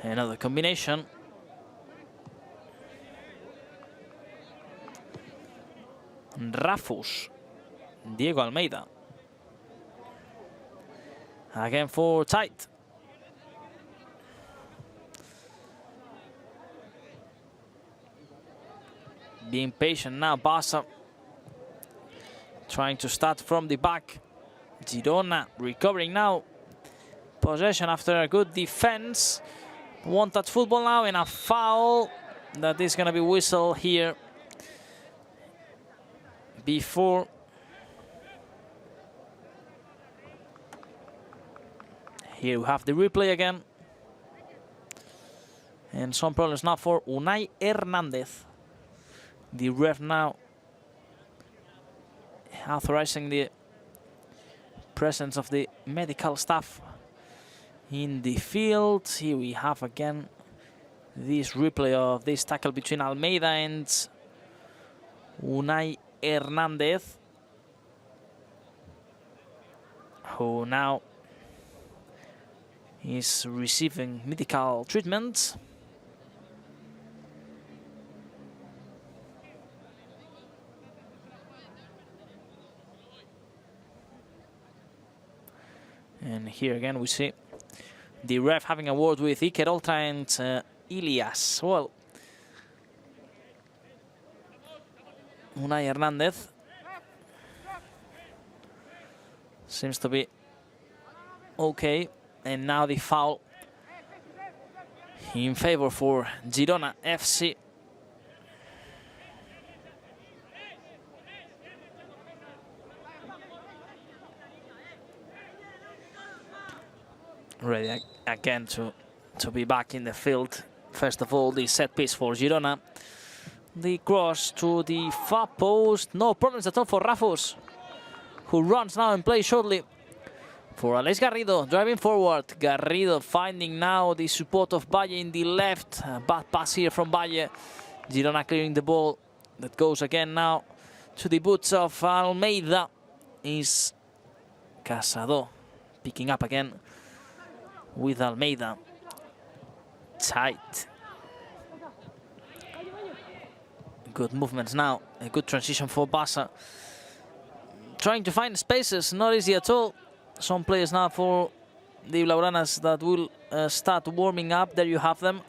Another combination. Rafus. Diego Almeida. Again for Tight. Being patient now, Barca. Trying to start from the back. Girona recovering now. Possession after a good defense. One-touch football now, and a foul that is going to be whistled here before here we have the replay again, and some problems now for Unai Hernandez. The ref now authorizing the presence of the medical staff in the field. Here we have again this replay of this tackle between Almeida and Unai Hernandez, who now is receiving medical treatment. And here again we see the ref having a word with Iker Oltra and Ilias. Well, Unai Hernandez seems to be okay, and now the foul in favor for Girona FC. Ready again to be back in the field. First of all, the set piece for Girona. The cross to the far post. No problems at all for Rafus, who runs now and plays shortly for Alex Garrido, driving forward. Garrido finding now the support of Valle in the left. Bad pass here from Valle. Girona clearing the ball. That goes again now to the boots of Almeida. Is Casado picking up again with Almeida. Tight. Good movements now. A good transition for Barca. Trying to find spaces, not easy at all. Some players now for the Blaugranas that will start warming up. There you have them.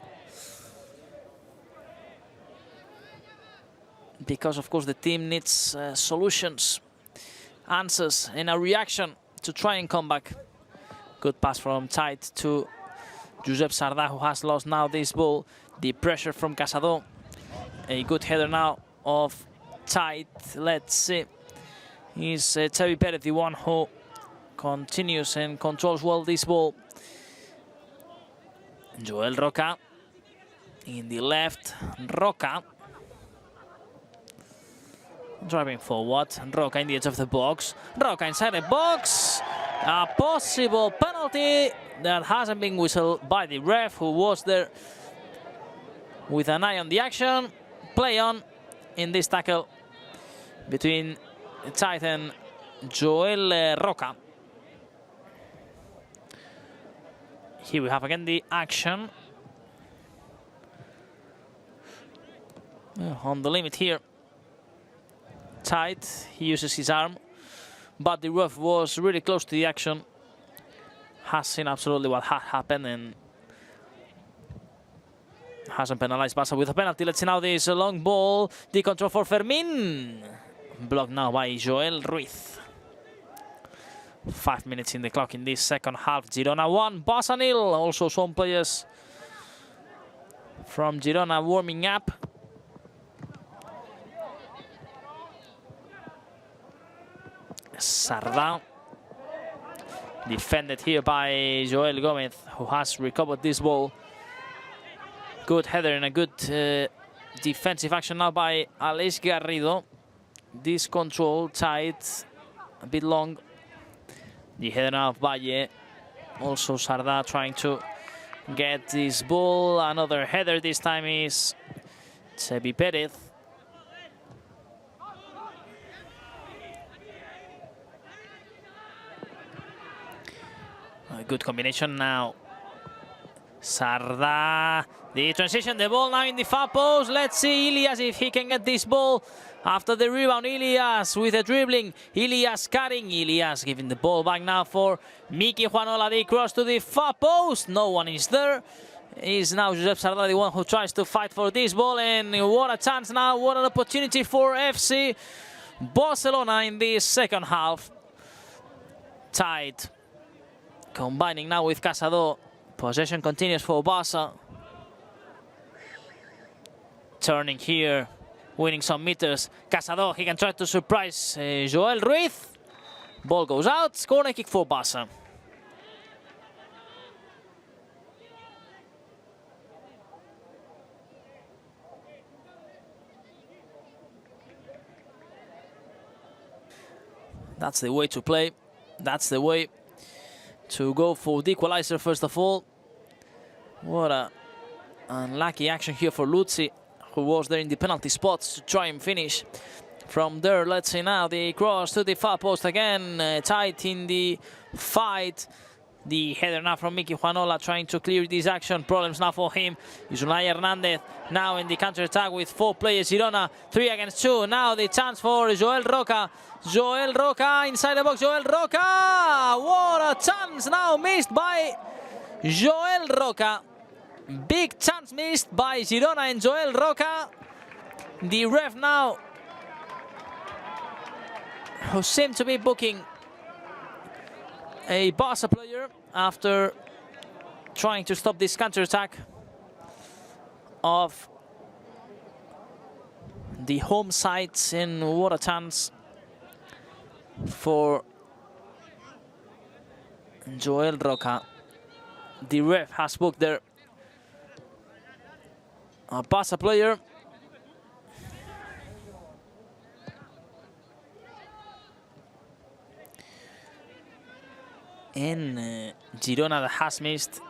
Because, of course, the team needs solutions, answers, and a reaction to try and come back. Good pass from Tight to Josep Sardà, who has lost now this ball. The pressure from Casado. A good header now of Tight. Let's see. Is Xevi Perez the one who continues and controls well this ball. Joel Roca in the left. Roca driving forward. Roca in the edge of the box. Roca inside the box. A possible penalty that hasn't been whistled by the ref, who was there with an eye on the action. Play on in this tackle between Tight and Joel Roca. Here we have again the action. On the limit here. Tight, he uses his arm, but the ref was really close to the action. Has seen absolutely what had happened and hasn't penalized Barca with a penalty. Let's see now this long ball. The control for Fermin. Blocked now by Joel Ruiz. 5 minutes in the clock in this second half. Girona 1, Barca 0. Also some players from Girona warming up. Sardà Defended here by Joel Gomez, who has recovered this ball. Good header and a good defensive action now by Aleix Garrido. This control tight, a bit long. The header now of Valle. Also Sardá trying to get this ball. Another header, this time is Sebi Perez. A good combination now. Sardá, the transition, the ball now in the far post. Let's see Ilias if he can get this ball after the rebound. Ilias with a dribbling. Ilias cutting. Ilias giving the ball back now for Miki Juanola. They cross to the far post. No one is there. Is now Josep Sardá the one who tries to fight for this ball. And what a chance now. What an opportunity for FC Barcelona in the second half. Tight. Combining now with Casado. Possession continues for Barca. Turning here, winning some meters. Casado, he can try to surprise Joel Ruiz. Ball goes out, corner kick for Barca. That's the way to play. That's the way to go for the equalizer first of all. What a unlucky action here for Luzzi, who was there in the penalty spots to try and finish. From there, let's see now the cross to the far post again, tight in the fight. The header now from Miki Juanola trying to clear this action. Problems now for him. Unai Hernandez now in the counter-attack with 4 players. Girona 3 against 2. Now the chance for Joel Roca. Joel Roca inside the box. Joel Roca! What a chance now missed by Joel Roca. Big chance missed by Girona and Joel Roca. The ref now, who seemed to be booking a Barca player after trying to stop this counter-attack of the home sides. And what a chance for Joel Roca. The ref has booked there a Barca player. And Girona that has missed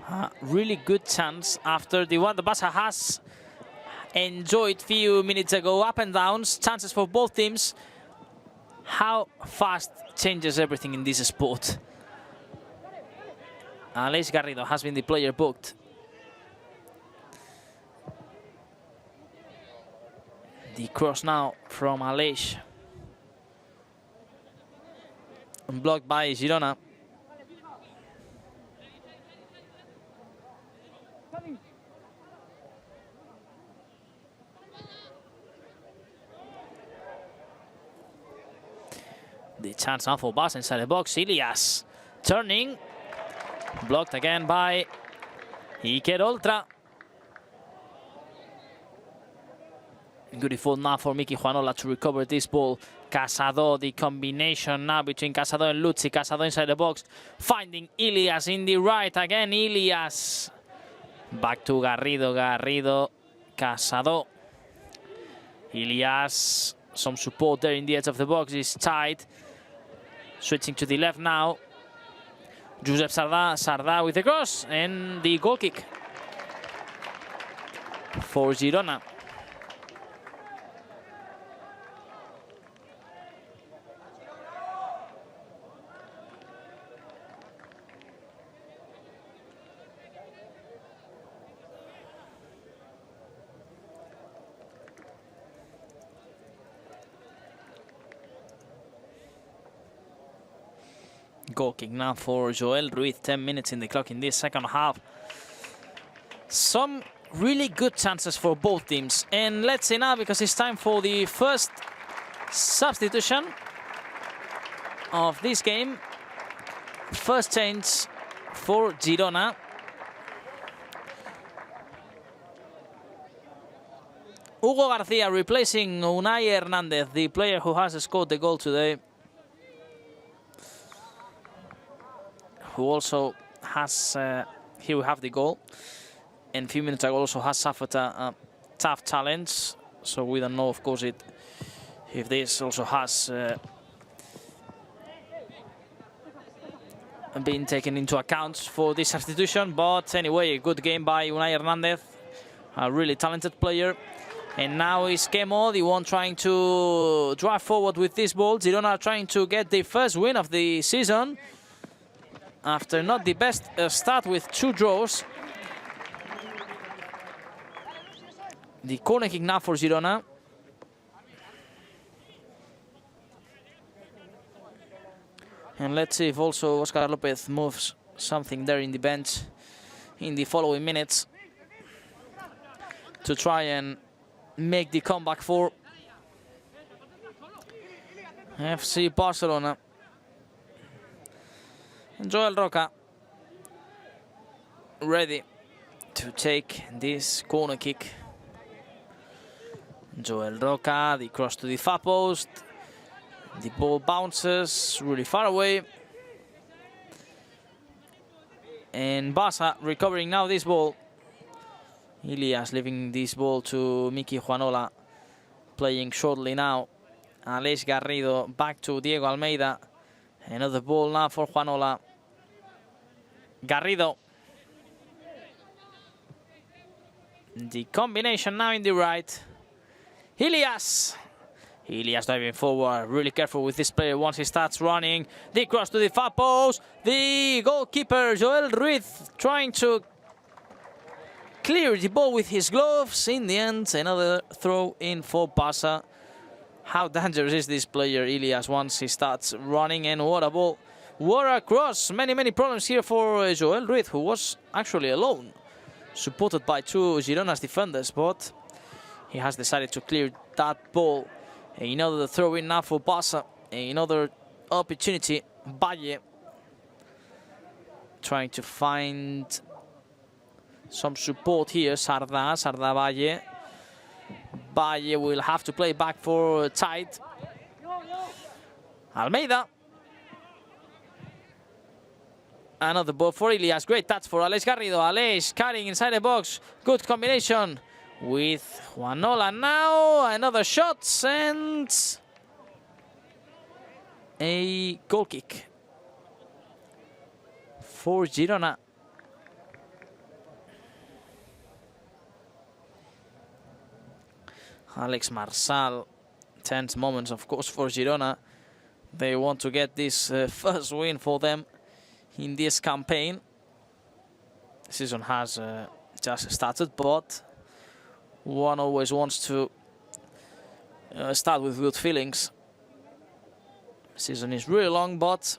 a really good chance after the one the Barca has enjoyed few minutes ago. Up and downs, chances for both teams. How fast changes everything in this sport. Aleix Garrido has been the player booked. The cross now from Aleix. Blocked by Girona. The chance now for Barca inside the box. Ilias turning. Blocked again by Iker Oltra. Good effort now for Miki Juanola to recover this ball. Casado, the combination now between Casado and Luzzi. Casado inside the box, finding Ilias in the right. Again, Ilias. Back to Garrido. Garrido, Casado. Ilias, some support there in the edge of the box. Is tight. Switching to the left now. Josep Sardá with the cross and the goal kick for Girona. Goal kick now for Joel Ruiz. 10 minutes in the clock in this second half. Some really good chances for both teams. And let's see now, because it's time for the first substitution of this game. First change for Girona. Hugo Garcia replacing Unai Hernandez, the player who has scored the goal today. Who also has, here we have the goal. And a few minutes ago also has suffered a tough challenge. So we don't know, of course, if this also has been taken into account for this substitution. But anyway, a good game by Unai Hernandez, a really talented player. And now is Kemo, the one trying to drive forward with this ball. Girona trying to get the first win of the season after not the best start with 2 draws. The corner kick now for Girona. And let's see if also Oscar Lopez moves something there in the bench in the following minutes to try and make the comeback for FC Barcelona. Joel Roca ready to take this corner kick. Joel Roca, the cross to the far post. The ball bounces really far away. And Barca recovering now this ball. Ilias leaving this ball to Miki Juanola, playing shortly now. Aleix Garrido back to Diego Almeida. Another ball now for Juanola. Garrido. The combination now in the right. Ilias. Ilias diving forward, really careful with this player once he starts running. The cross to the far post. The goalkeeper, Joel Ruiz, trying to clear the ball with his gloves. In the end, another throw in for Barca. How dangerous is this player, Ilias, once he starts running? And what a ball. What a cross. Many problems here for Joel Ruiz, who was actually alone, supported by 2 Girona's defenders, but he has decided to clear that ball. Another throw in now for Barca. Another opportunity. Valle trying to find some support here. Sarda Valle. Valle will have to play back for tight. Almeida. Another ball for Ilias. Great touch for Aleix Garrido. Aleix carrying inside the box. Good combination with Juanola now. Another shot and a goal kick for Girona. Alex Marsal. Tense moments, of course, for Girona. They want to get this first win for them in this campaign. The season has just started, but one always wants to start with good feelings. Season is really long, but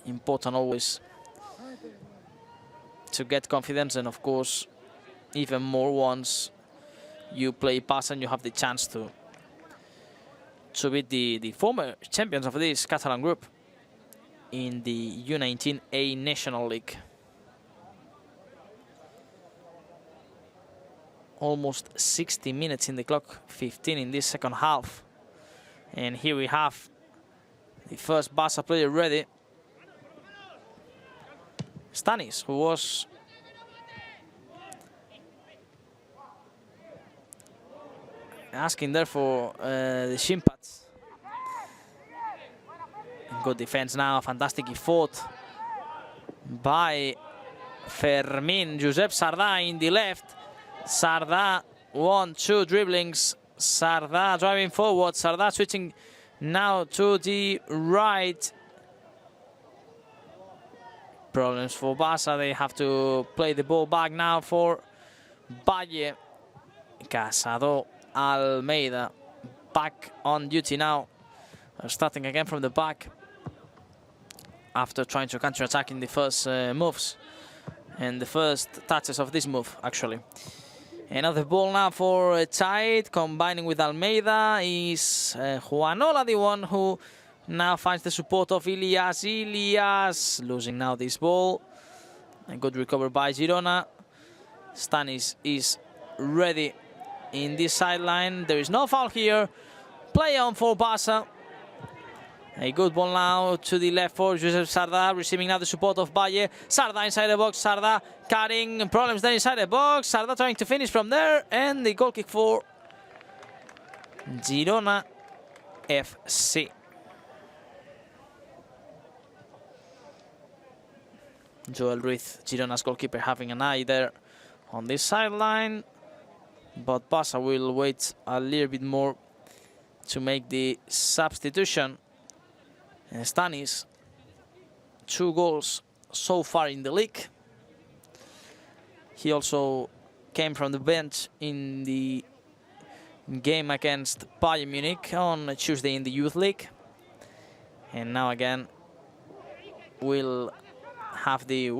important always to get confidence, and of course even more once you play pass and you have the chance to beat the former champions of this Catalan group in the U19A National League. Almost 60 minutes in the clock, 15 in this second half. And here we have the first Barca player ready. Stanis, who was asking there for the shin pads. Good defense now, fantastic effort by Fermin. Josep Sardà in the left. Sardà, 1-2 dribblings. Sardà driving forward. Sardà switching now to the right. Problems for Barca. They have to play the ball back now for Valle. Casado, Almeida back on duty now. Starting again from the back after trying to counter-attack in the first moves and the first touches of this move, actually. Another ball now for Tight, combining with Almeida is Juanola, the one who now finds the support of Ilias. Ilias losing now this ball. A good recovery by Girona. Stanis is ready in this sideline. There is no foul here. Play on for Barca. A good ball now to the left for Josep Sarda, receiving now the support of Valle. Sarda inside the box, Sarda cutting, problems there inside the box. Sarda trying to finish from there, and the goal kick for Girona FC. Joel Ruiz, Girona's goalkeeper, having an eye there on this sideline. But Barca will wait a little bit more to make the substitution. And Stanis, 2 goals so far in the league. He also came from the bench in the game against Bayern Munich on Tuesday in the Youth League. And now again will have the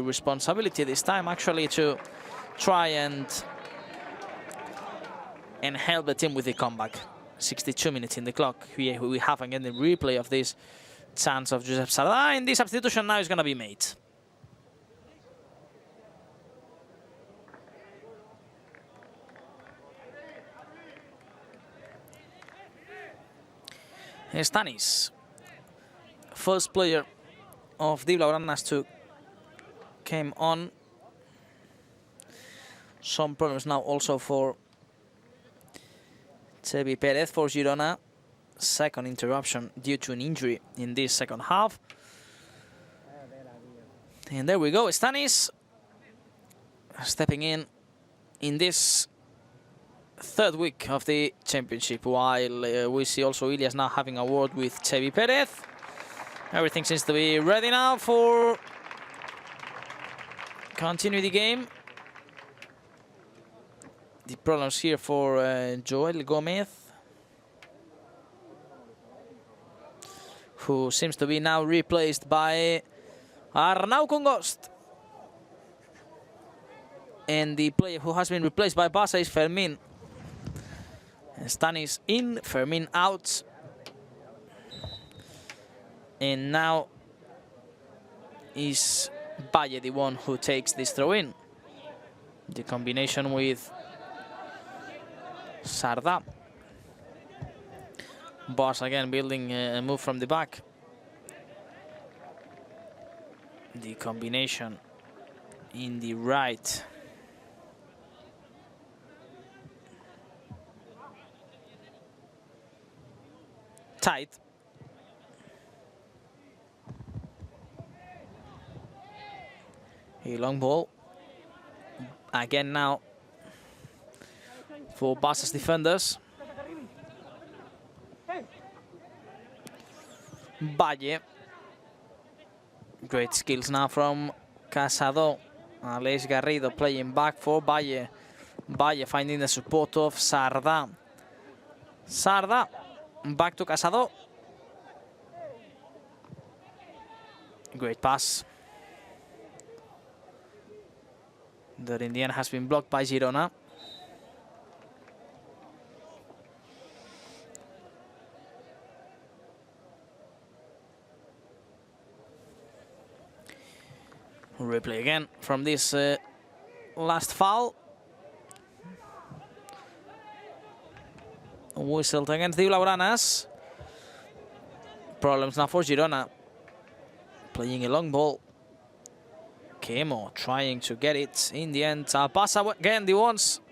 responsibility this time actually to try and help the team with the comeback. 62 minutes in the clock. We have again the replay of this chance of Josep Sarda, and the substitution now is going to be made. Stanis, first player of the Blaugranas to came on. Some problems now also for Xavi Perez for Girona. Second interruption due to an injury in this second half. And there we go, Stanis stepping in this third week of the championship, while we see also Ilias now having a word with Xavi Perez. Everything seems to be ready now for continue the game. The problems here for Joel Gomez, who seems to be now replaced by Arnau Congost. And the player who has been replaced by Barca is Fermin. Stanis in, Fermin out. And now is Valle the one who takes this throw in. The combination with Sarda. Barca again building a move from the back. The combination in the right. Tight. A long ball. Again now for Barca's defenders. Valle. Great skills now from Casado. Aleix Garrido playing back for Valle. Valle finding the support of Sarda. Sarda back to Casado. Great pass. That in the end has been blocked by Girona. Replay again from this last foul. Whistled against the Blaugranas. Problems now for Girona. Playing a long ball. Kemo trying to get it. In the end, Barca again the ones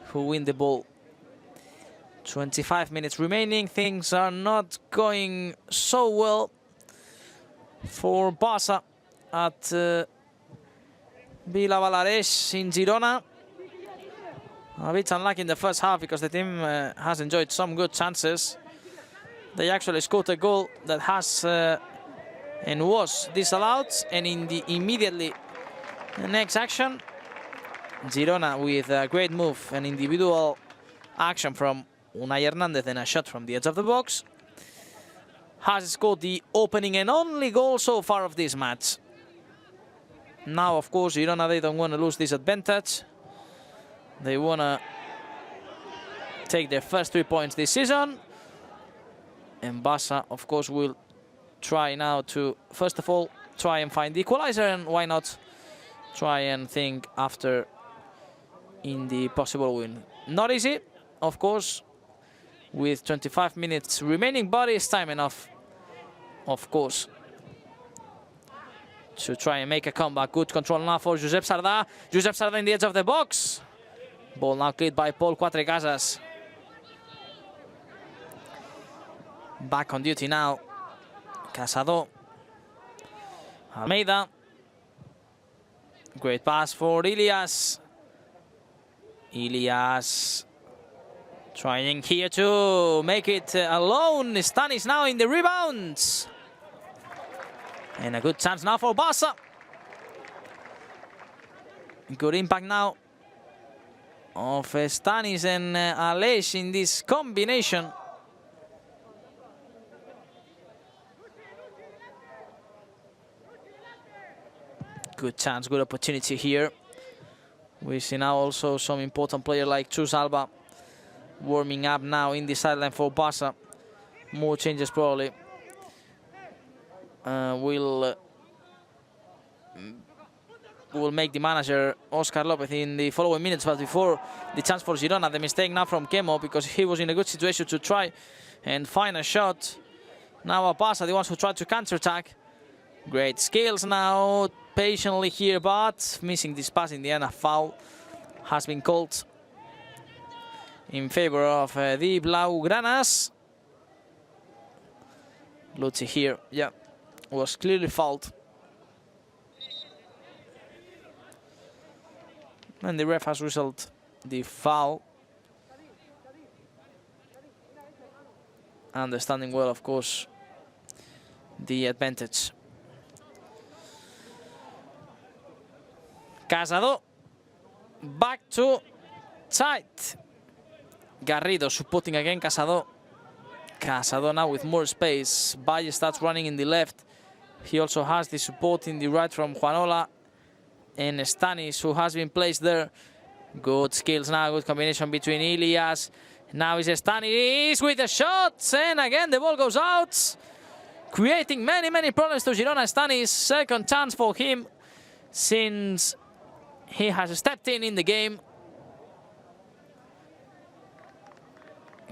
who win the ball. 25 minutes remaining. Things are not going so well for Barca at Vila Valares in Girona. A bit unlucky in the first half because the team has enjoyed some good chances. They actually scored a goal that has and was disallowed, and in the immediately next action, Girona with a great move, an individual action from Unai Hernandez and a shot from the edge of the box, has scored the opening and only goal so far of this match. Now, of course, Girona, they don't want to lose this advantage. They want to take their first 3 points this season. And Barca, of course, will try now to, first of all, try and find the equalizer, and why not try and think after in the possible win. Not easy, of course, with 25 minutes remaining, but it's time enough, of course, to try and make a comeback. Good control now for Josep Sardà. Josep Sardà in the edge of the box. Ball now cleared by Paul Cuatrecasas. Back on duty now. Casado. Almeida. Great pass for Ilias. Ilias trying here to make it alone. Stanis now in the rebounds. And a good chance now for Barca. Good impact now of Stanis and Aleix in this combination. Good chance, good opportunity here. We see now also some important player like Chus Alba warming up now in the sideline for Barca. More changes probably. Will make the manager Oscar Lopez in the following minutes, but before the chance for Girona, the mistake now from Kemo, because he was in a good situation to try and find a shot. Now Barca, the ones who tried to counter-attack. Great skills now, patiently here, but missing this pass in the end. A foul has been called in favor of the Blaugranas. Lutzi here, yeah, was clearly fouled. And the ref has whistled the foul. Understanding well, of course, the advantage. Casado, back to tight. Garrido supporting again Casado. Casado now with more space. Valle starts running in the left. He also has the support in the right from Juanola and Stanis, who has been placed there. Good skills now, good combination between Ilias. Now is Stanis with a shot, and again the ball goes out, creating many problems to Girona. Stanis, second chance for him since he has stepped in the game.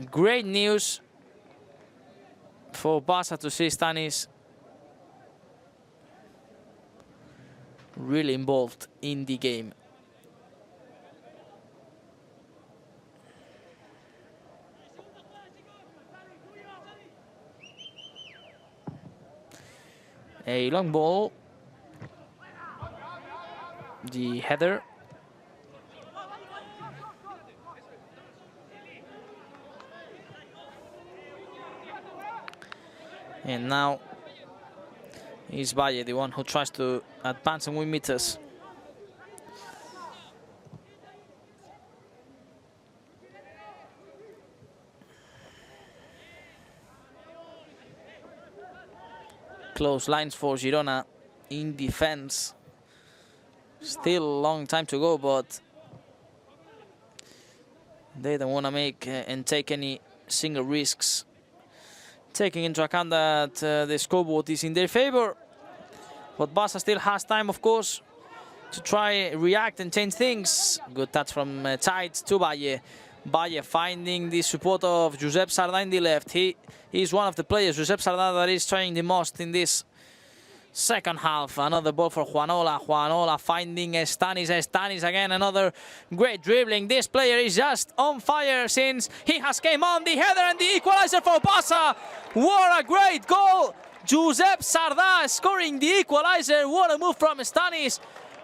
Great news for Barca to see Stanis really involved in the game. A long ball. The header. And now is Valle, the one who tries to advance and win meters. Close lines for Girona in defense. Still a long time to go, but they don't want to make and take any single risks, taking into account that the scoreboard is in their favor. But Barca still has time, of course, to try, react and change things. Good touch from tight to Valle. Valle finding the support of Josep Sardà in the left. He is one of the players, Josep Sardà, that is trying the most in this second half. Another ball for Juanola. Juanola finding Stanis. Stanis again, another great dribbling. This player is just on fire since he has came on. The header and the equalizer for Barca. What a great goal. Josep Sardà scoring the equalizer. What a move from Stanis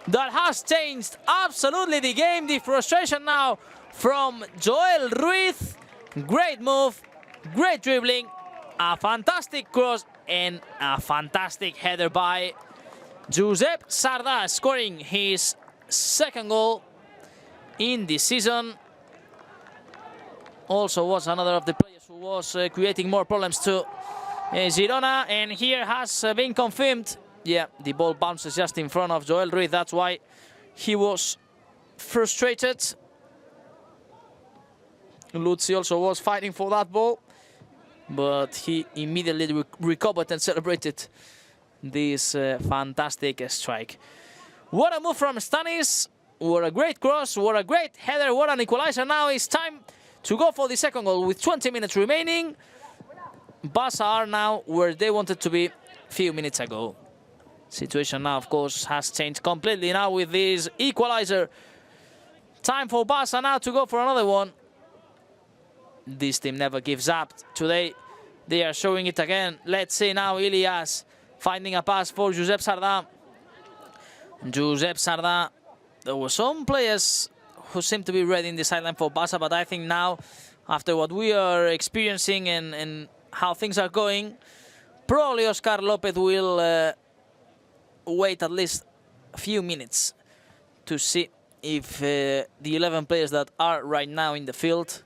that has changed absolutely the game. The frustration now from Joel Ruiz. Great move, great dribbling, a fantastic cross and a fantastic header by Josep Sardà, scoring his second goal in the season. Also was another of the players who was creating more problems to Girona, and here has been confirmed. Yeah, the ball bounces just in front of Joel Ruiz. That's why he was frustrated. Lutzi also was fighting for that ball, but he immediately recovered and celebrated this fantastic strike. What a move from Stanis. What a great cross, what a great header, what an equalizer. Now it's time to go for the second goal with 20 minutes remaining. Barca are now where they wanted to be a few minutes ago. Situation now, of course, has changed completely now with this equalizer. Time for Barca now to go for another one. This team never gives up. Today, they are showing it again. Let's see now Ilias finding a pass for Josep Sardà. Josep Sardà. There were some players who seem to be ready in the sideline for Barca, but I think now, after what we are experiencing and how things are going, probably Oscar Lopez will wait at least a few minutes to see if the 11 players that are right now in the field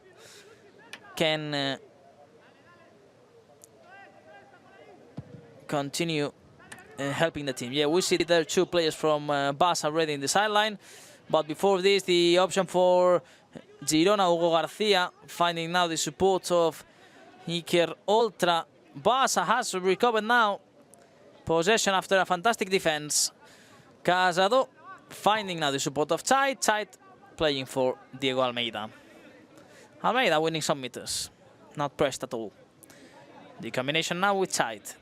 can continue helping the team. Yeah, we see there are 2 players from Barca already in the sideline. But before this, the option for Girona, Hugo Garcia, finding now the support of Iker Oltra. Barca has recovered now possession after a fantastic defense. Casado finding now the support of Chait. Chait playing for Diego Almeida. Almeida winning some meters, not pressed at all. The combination now with Chait.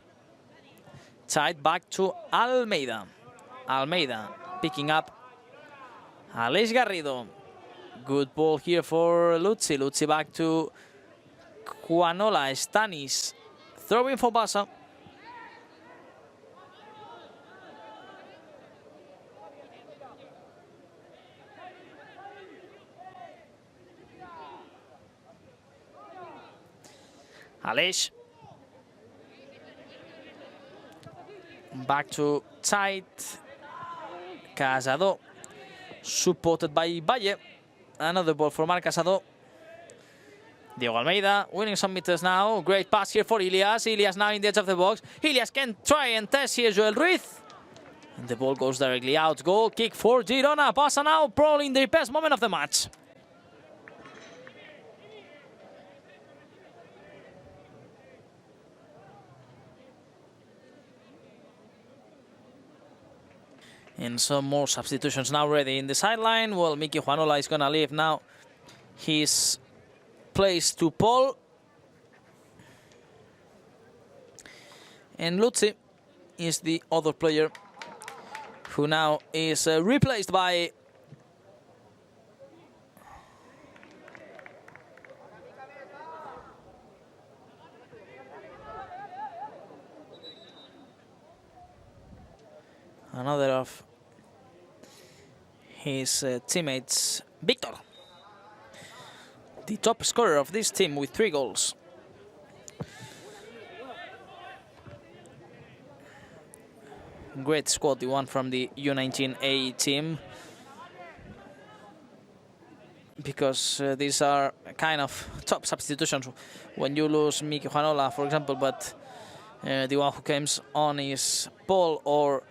Chait back to Almeida. Almeida picking up Aleix Garrido. Good ball here for Luzzi. Luzzi back to Juanola. Stanis throwing for Barca. Aleix. Back to Chait. Casado. Supported by Valle. Another ball for Marc Casado. Diego Almeida winning some meters now. Great pass here for Ilias. Ilias now in the edge of the box. Ilias can try and test here Joel Ruiz. And the ball goes directly out. Goal kick for Girona. Barca now probably in the best moment of the match. And some more substitutions now ready in the sideline. Well, Miki Juanola is going to leave now his place to Paul. And Luzzi is the other player who now is replaced by another of his teammates, Victor, the top scorer of this team with 3 goals. Great squad, the one from the U19A team, because these are kind of top substitutions when you lose Miki Juanola, for example, but the one who comes on is Paul, or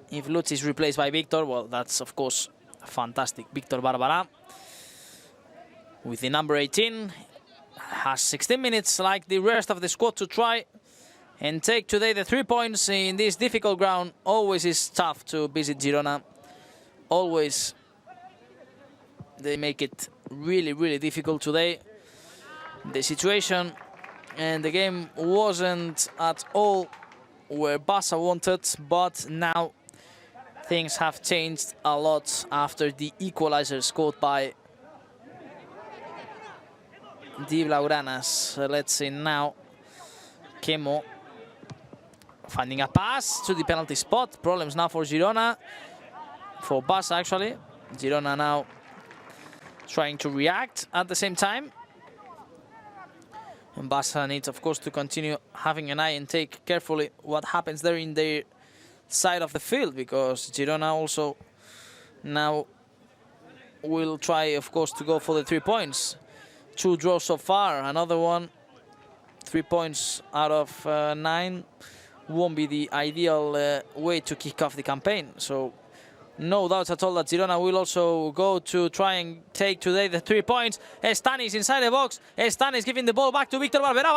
if Lutz is replaced by Victor, well, that's of course fantastic. Victor Barbara with the number 18 has 16 minutes like the rest of the squad to try and take today the 3 points in this difficult ground. Always is tough to visit Girona. Always they make it really, really difficult today. The situation and the game wasn't at all where Barca wanted, but now things have changed a lot after the equalizer scored by the Blaugranas. Let's see now. Kemo finding a pass to the penalty spot. Problems now for Girona. For Barca, actually. Girona now trying to react at the same time. And Barca needs, of course, to continue having an eye and take carefully what happens there in their side of the field, because Girona also now will try, of course, to go for the 3 points. 2 draws so far, another one. 3 points out of 9 won't be the ideal way to kick off the campaign. So No doubts at all that Girona will also go to try and take today the 3 points. Stanis inside the box. Stanis giving the ball back to Victor Barberá.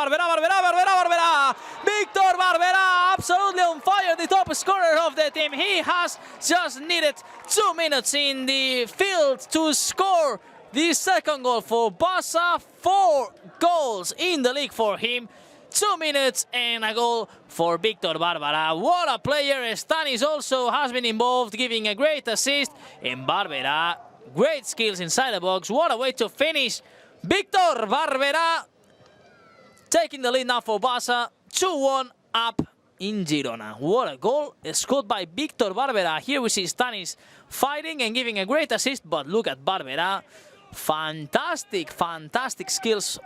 Victor Barberá absolutely on fire, the top scorer of the team. He has just needed 2 minutes in the field to score the second goal for Barca. 4 goals in the league for him. 2 minutes and a goal for Victor Barberá. What a player. Stanis also has been involved, giving a great assist. And Barberá, great skills inside the box. What a way to finish. Victor Barberá taking the lead now for Barca. 2-1 up in Girona. What a goal scored by Victor Barberá. Here we see Stanis fighting and giving a great assist, but look at Barberá. Fantastic, fantastic skills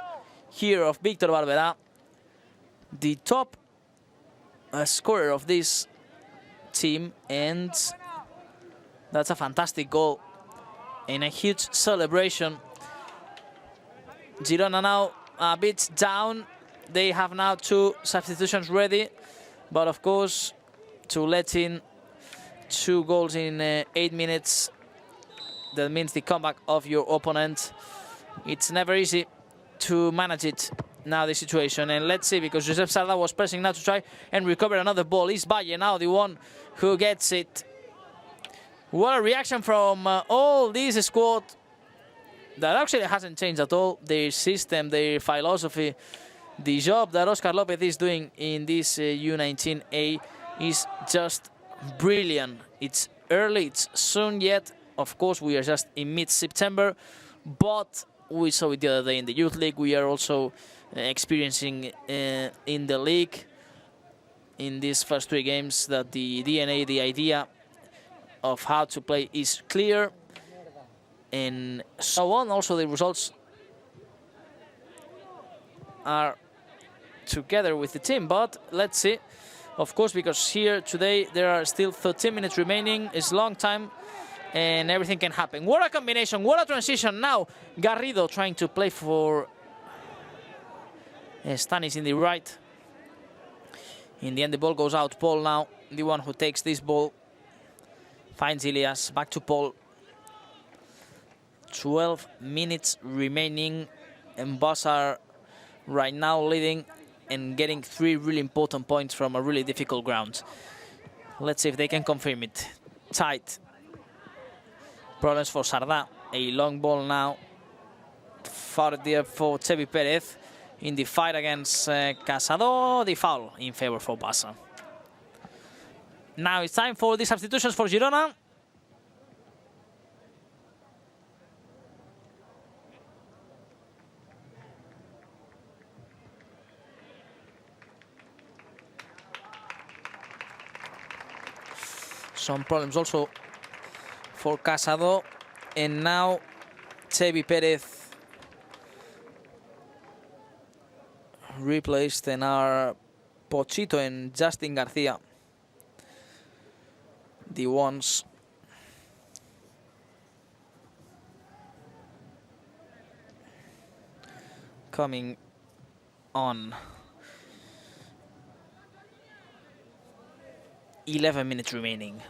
here of Victor Barberá. The top scorer of this team, and that's a fantastic goal and a huge celebration. Girona now a bit down. They have now 2 substitutions ready, but of course to let in 2 goals in 8 minutes, that means the comeback of your opponent. It's never easy to manage it now, the situation. And let's see, because Josep Sarda was pressing now to try and recover another ball. Is Valle now the one who gets it. What a reaction from all this squad that actually hasn't changed at all. Their system, their philosophy, the job that Oscar Lopez is doing in this U19A is just brilliant. It's early, it's soon yet. Of course, we are just in mid-September, but we saw it the other day in the Youth League. We are also experiencing in the league in these first 3 games that the DNA, the idea of how to play is clear, and so on. Also the results are together with the team, but let's see, of course, because here today there are still 13 minutes remaining. It's a long time and everything can happen. What a combination, what a transition. Now Garrido trying to play for Stanis in the right. In the end, the ball goes out. Paul now, the one who takes this ball. Finds Ilias. Back to Paul. 12 minutes remaining. And Barca are right now leading and getting 3 really important points from a really difficult ground. Let's see if they can confirm it. Tight. Problems for Sarda. A long ball now. Far there for Xevi Perez. In the fight against Casado, the foul in favor for Barca. Now it's time for the substitutions for Girona. Some problems also for Casado, and now Xevi Perez replaced, and are Pochito and Justin Garcia the ones coming on. 11 minutes remaining.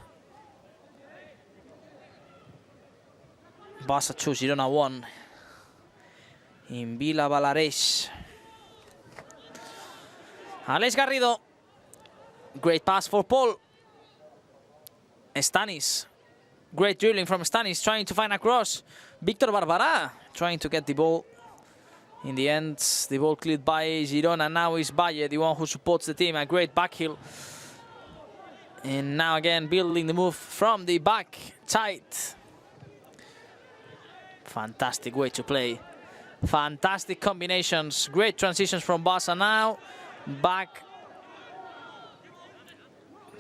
Barca 2, Girona 1 in Vila Valareis. Alex Garrido, great pass for Paul. Stanis, great dribbling from Stanis, trying to find a cross. Victor Barberá trying to get the ball. In the end, the ball cleared by Girona. Now is Valle, the one who supports the team. A great back heel. And now again, building the move from the back, tight. Fantastic way to play. Fantastic combinations, great transitions from Barca now. Back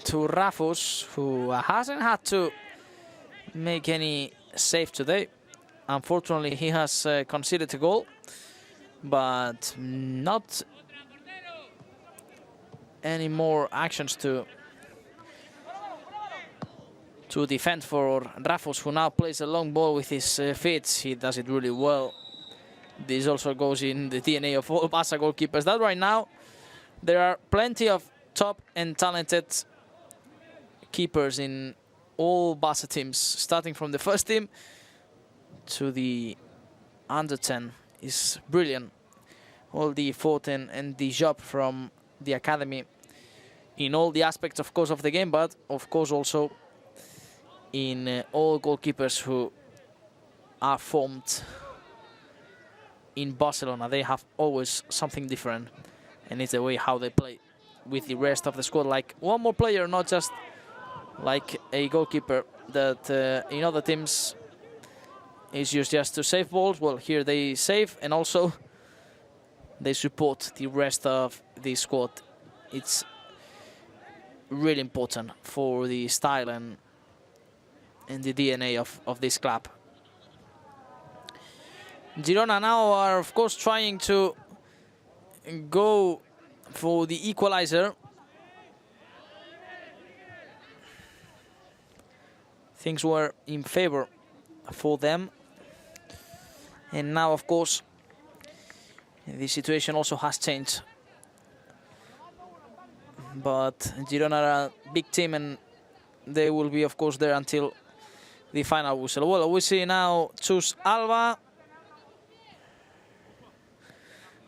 to Rafus, who hasn't had to make any save today. Unfortunately, he has conceded a goal, but not any more actions to defend for Rafus, who now plays a long ball with his feet. He does it really well. This also goes in the DNA of all Barca goalkeepers, that right now there are plenty of top and talented keepers in all Barca teams, starting from the first team to the under 10, is brilliant. All the effort and the job from the academy in all the aspects, of course, of the game, but of course also in all goalkeepers who are formed in Barcelona. They have always something different, and it's the way how they play with the rest of the squad. Like one more player, not just like a goalkeeper that in other teams is used just to save balls. Well, here they save and also they support the rest of the squad. It's really important for the style and the DNA of this club. Girona now are, of course, trying to go for the equalizer. Things were in favor for them. And now, of course, the situation also has changed. But Girona are a big team and they will be, of course, there until the final whistle. Well, we see now Chus Alba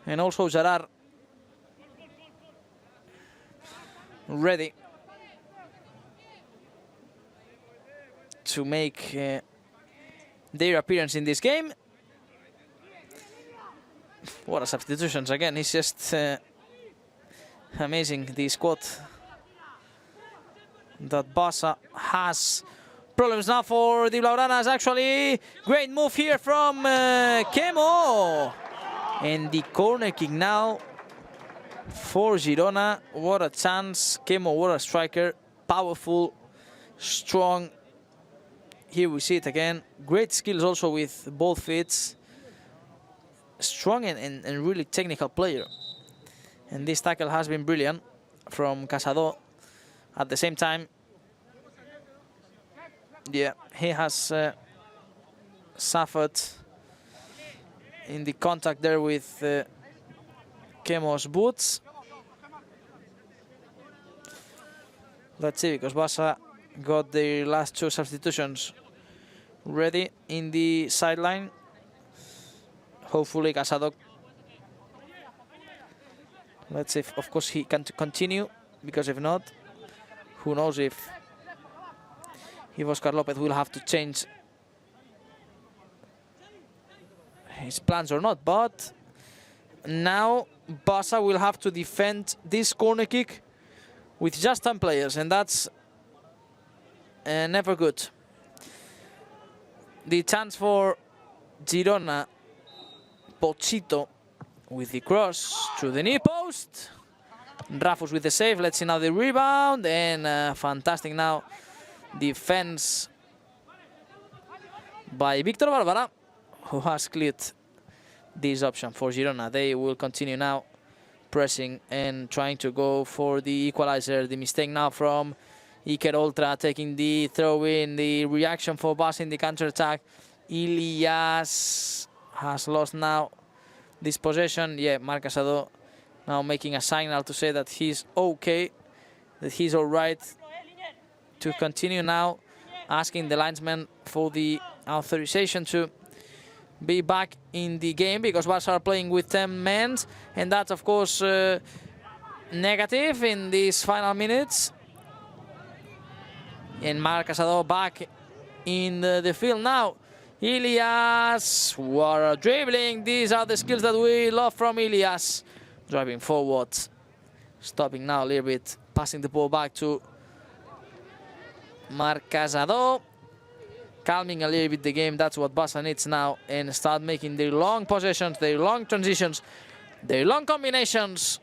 and also Gerard ready to make their appearance in this game. What a substitutions again. It's just amazing, the squad that Barca has. Problems now for the Blaugranas, actually. Great move here from Kemo. And the corner kick now for Girona. What a chance. Kemo, what a striker. Powerful, strong. Here we see it again. Great skills also with both feet. Strong and really technical player. And this tackle has been brilliant from Casado. At the same time, yeah, he has suffered in the contact there with Kemo's boots. Let's see, because Barca got their last two substitutions ready in the sideline. Hopefully Casado, let's see if, of course, he can continue, because if not, who knows if Oscar Lopez will have to change his plans or not. But now Barca will have to defend this corner kick with just 10 players, and that's never good. The chance for Girona, Pochito with the cross to the near post. Rafus with the save. Let's see now the rebound, and fantastic now defense by Victor Barbara, who has cleared this option for Girona. They will continue now pressing and trying to go for the equalizer. The mistake now from Iker Oltra, taking the throw in. The reaction for Barca in the counter-attack. Ilias has lost now this possession. Yeah, Marc Casado now making a signal to say that he's okay, that he's all right to continue now, asking the linesman for the authorization to be back in the game, because Barca are playing with 10 men, and that's, of course, negative in these final minutes. And Marc Casado back in the field now. Ilias, what a dribbling. These are the skills that we love from Ilias. Driving forward, stopping now a little bit, passing the ball back to Marc Casado. Calming a little bit the game, that's what Barca needs now, and start making their long possessions, their long transitions, their long combinations.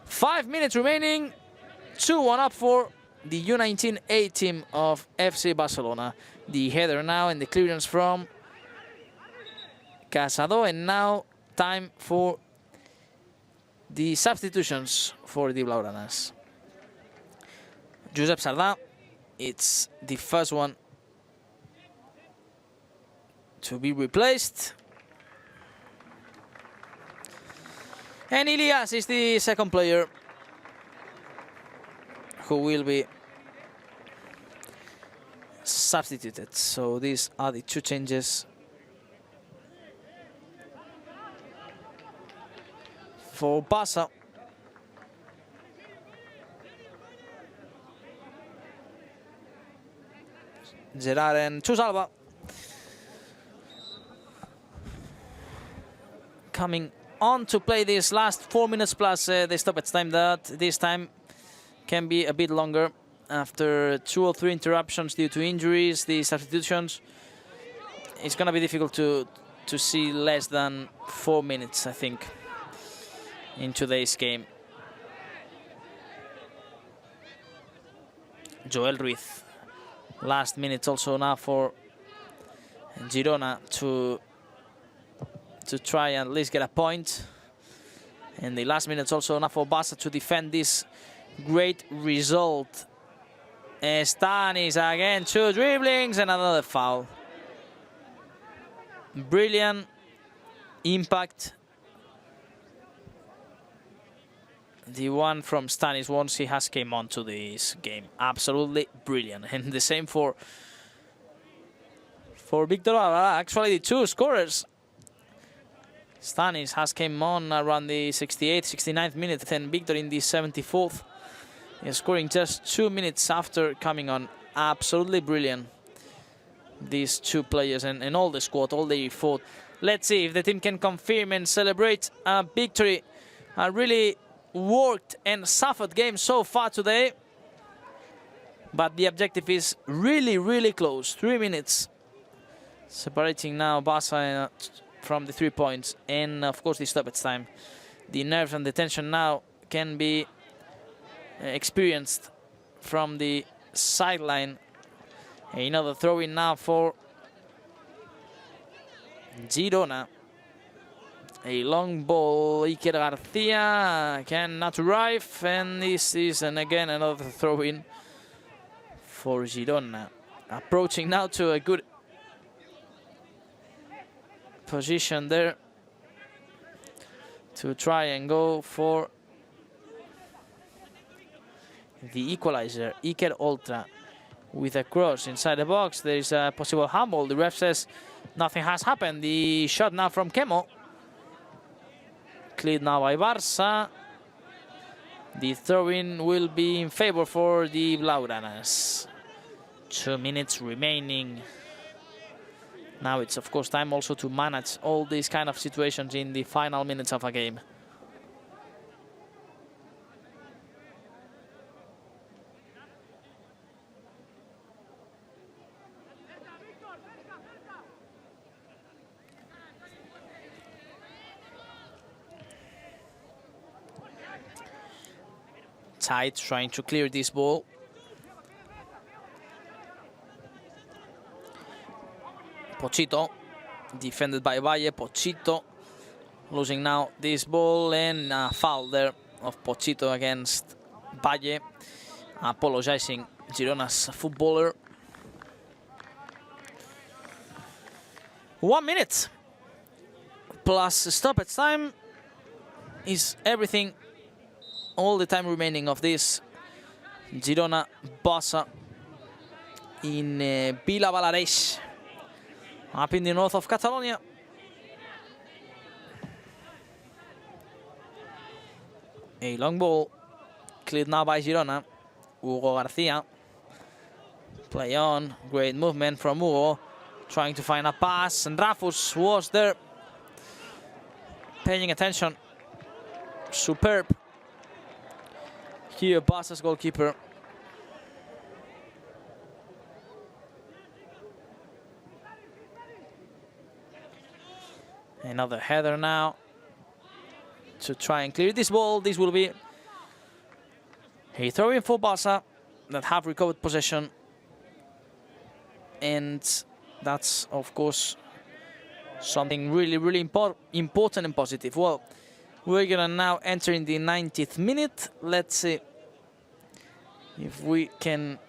5 minutes remaining, 2-1 up for the U19A team of FC Barcelona. The header now and the clearance from Casado, and now time for the substitutions for the Blaugranas. Josep Sardà, it's the first one to be replaced. And Ilias is the second player who will be substituted. So these are the two changes for Barca. Gerard and Chus Alba coming on to play this last 4 minutes plus the stoppage time, that this time can be a bit longer after 2 or 3 interruptions due to injuries. The substitutions, it's going to be difficult to see less than 4 minutes, I think, in today's game. Joel Ruiz, last minutes also now for Girona to try and at least get a point. And the last minutes also now for Barca to defend this great result. Stanis again, 2 dribblings and another foul. Brilliant impact. The one from Stanis once he has came on to this game. Absolutely brilliant. And the same for Victor Alvarado. Actually, the 2 scorers. Stanis has came on around the 68th, 69th minute, and Victor in the 74th. He's scoring just 2 minutes after coming on. Absolutely brilliant. These 2 players and all the squad, all they fought. Let's see if the team can confirm and celebrate a victory. A really worked and suffered game so far today. But the objective is really, really close. 3 minutes separating now Barca from the 3 points, and of course the stoppage time. The nerves and the tension now can be experienced from the sideline. Another throw-in now for Girona. A long ball, Iker Garcia cannot arrive, and this is again another throw-in for Girona. Approaching now to a good position there to try and go for the equalizer. Iker Oltra with a cross inside the box. There is a possible handball. The ref says nothing has happened. The shot now from Kemo. Cleared now by Barca. The throw-in will be in favor for the Blaugranas. 2 minutes remaining. Now it's of course time also to manage all these kind of situations in the final minutes of a game. Tight, trying to clear this ball. Pochito, defended by Valle. Pochito losing now this ball, and a foul there of Pochito against Valle. Apologizing Girona's footballer. 1 minute plus stoppage time is everything, all the time remaining of this Girona Barça in Vila Valareix, up in the north of Catalonia. A long ball, cleared now by Girona. Hugo Garcia. Play on, great movement from Hugo. Trying to find a pass, and Rafus was there. Paying attention. Superb. Here, Barca's goalkeeper. Another header now to try and clear this ball. This will be a throw-in for Barca that have recovered possession. And that's, of course, something really, really important and positive. Well, we're going to now enter in the 90th minute. Let's see if we can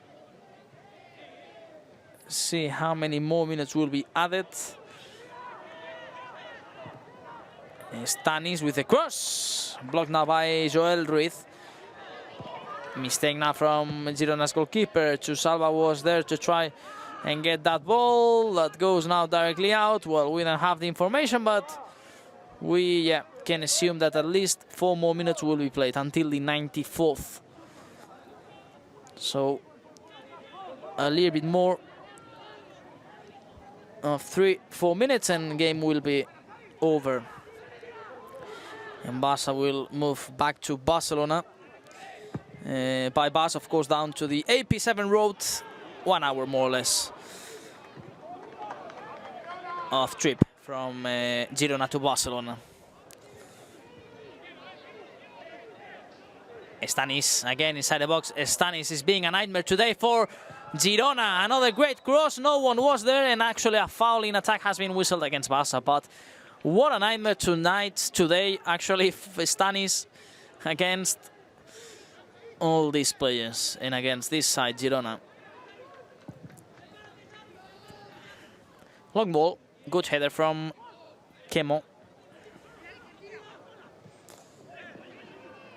see how many more minutes will be added. Stanis with a cross, blocked now by Joel Ruiz. Mistake now from Girona's goalkeeper. Chusalva was there to try and get that ball that goes now directly out. Well, we don't have the information, but we can assume that at least 4 more minutes will be played until the 94th. So a little bit more of 3-4 minutes and game will be over. And Barça will move back to Barcelona by bus, of course, down to the AP7 road. 1 hour more or less of trip from Girona to Barcelona. Stanis again inside the box. Stanis is being a nightmare today for Girona. Another great cross. No one was there, and actually a foul in attack has been whistled against Barça. But what a nightmare today, actually, Stanis against all these players and against this side, Girona. Long ball, good header from Kemo.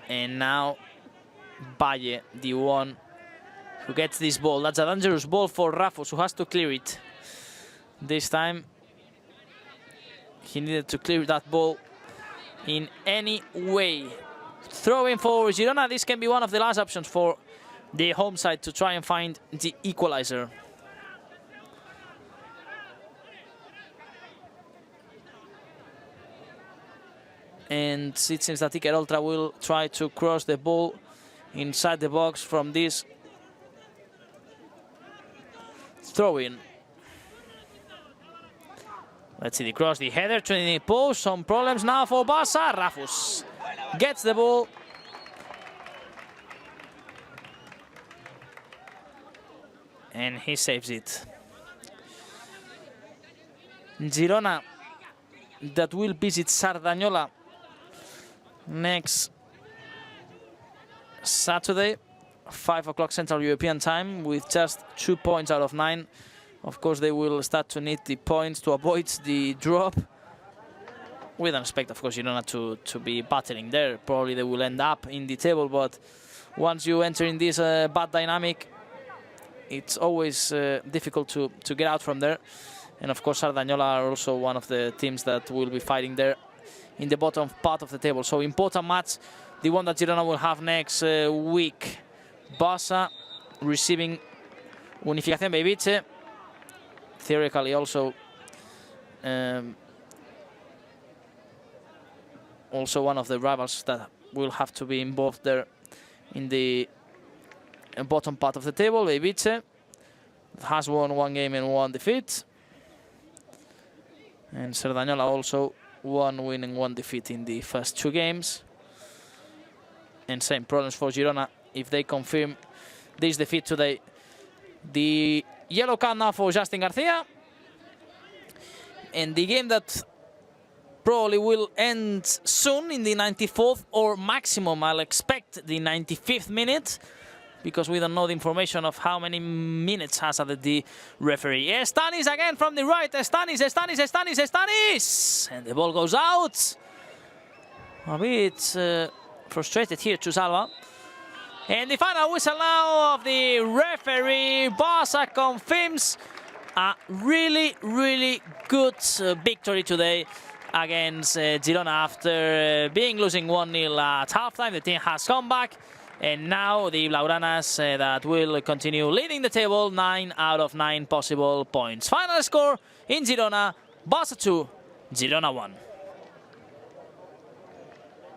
And now Valle, the one who gets this ball. That's a dangerous ball for Rafus, who has to clear it. This time he needed to clear that ball in any way. Throwing for Girona, this can be one of the last options for the home side to try and find the equalizer. And it seems that Iker Oltra will try to cross the ball inside the box from this throw-in. Let's see the cross, the header to the post. Some problems now for Barça. Rafus gets the ball. And he saves it. Girona that will visit Sardañola next Saturday, 5 o'clock Central European time, with just 2 points out of 9. Of course, they will start to need the points to avoid the drop. We don't expect, of course, Girona to be battling there. Probably they will end up in the table, but once you enter in this bad dynamic, it's always difficult to get out from there. And of course, Sardañola are also one of the teams that will be fighting there in the bottom part of the table. So important match, the one that Girona will have next week. Barça receiving Unificación Beibice. Theoretically also one of the rivals that will have to be involved there in the bottom part of the table. Beibice has won 1 game and 1 defeat. And Sardañola also 1 win and 1 defeat in the first 2 games. And same problems for Girona if they confirm this defeat today. The yellow card now for Justin Garcia. And the game that probably will end soon in the 94th, or maximum I'll expect the 95th minute, because we don't know the information of how many minutes has added the referee. Stanis again from the right. Stanis. And the ball goes out. A bit frustrated here to Salva. And the final whistle now of the referee. Barça confirms a really, really good victory today against Girona after losing 1-0 at halftime. The team has come back. And now the Blaugranas that will continue leading the table, 9 out of 9 possible points. Final score in Girona, Barça 2, Girona 1.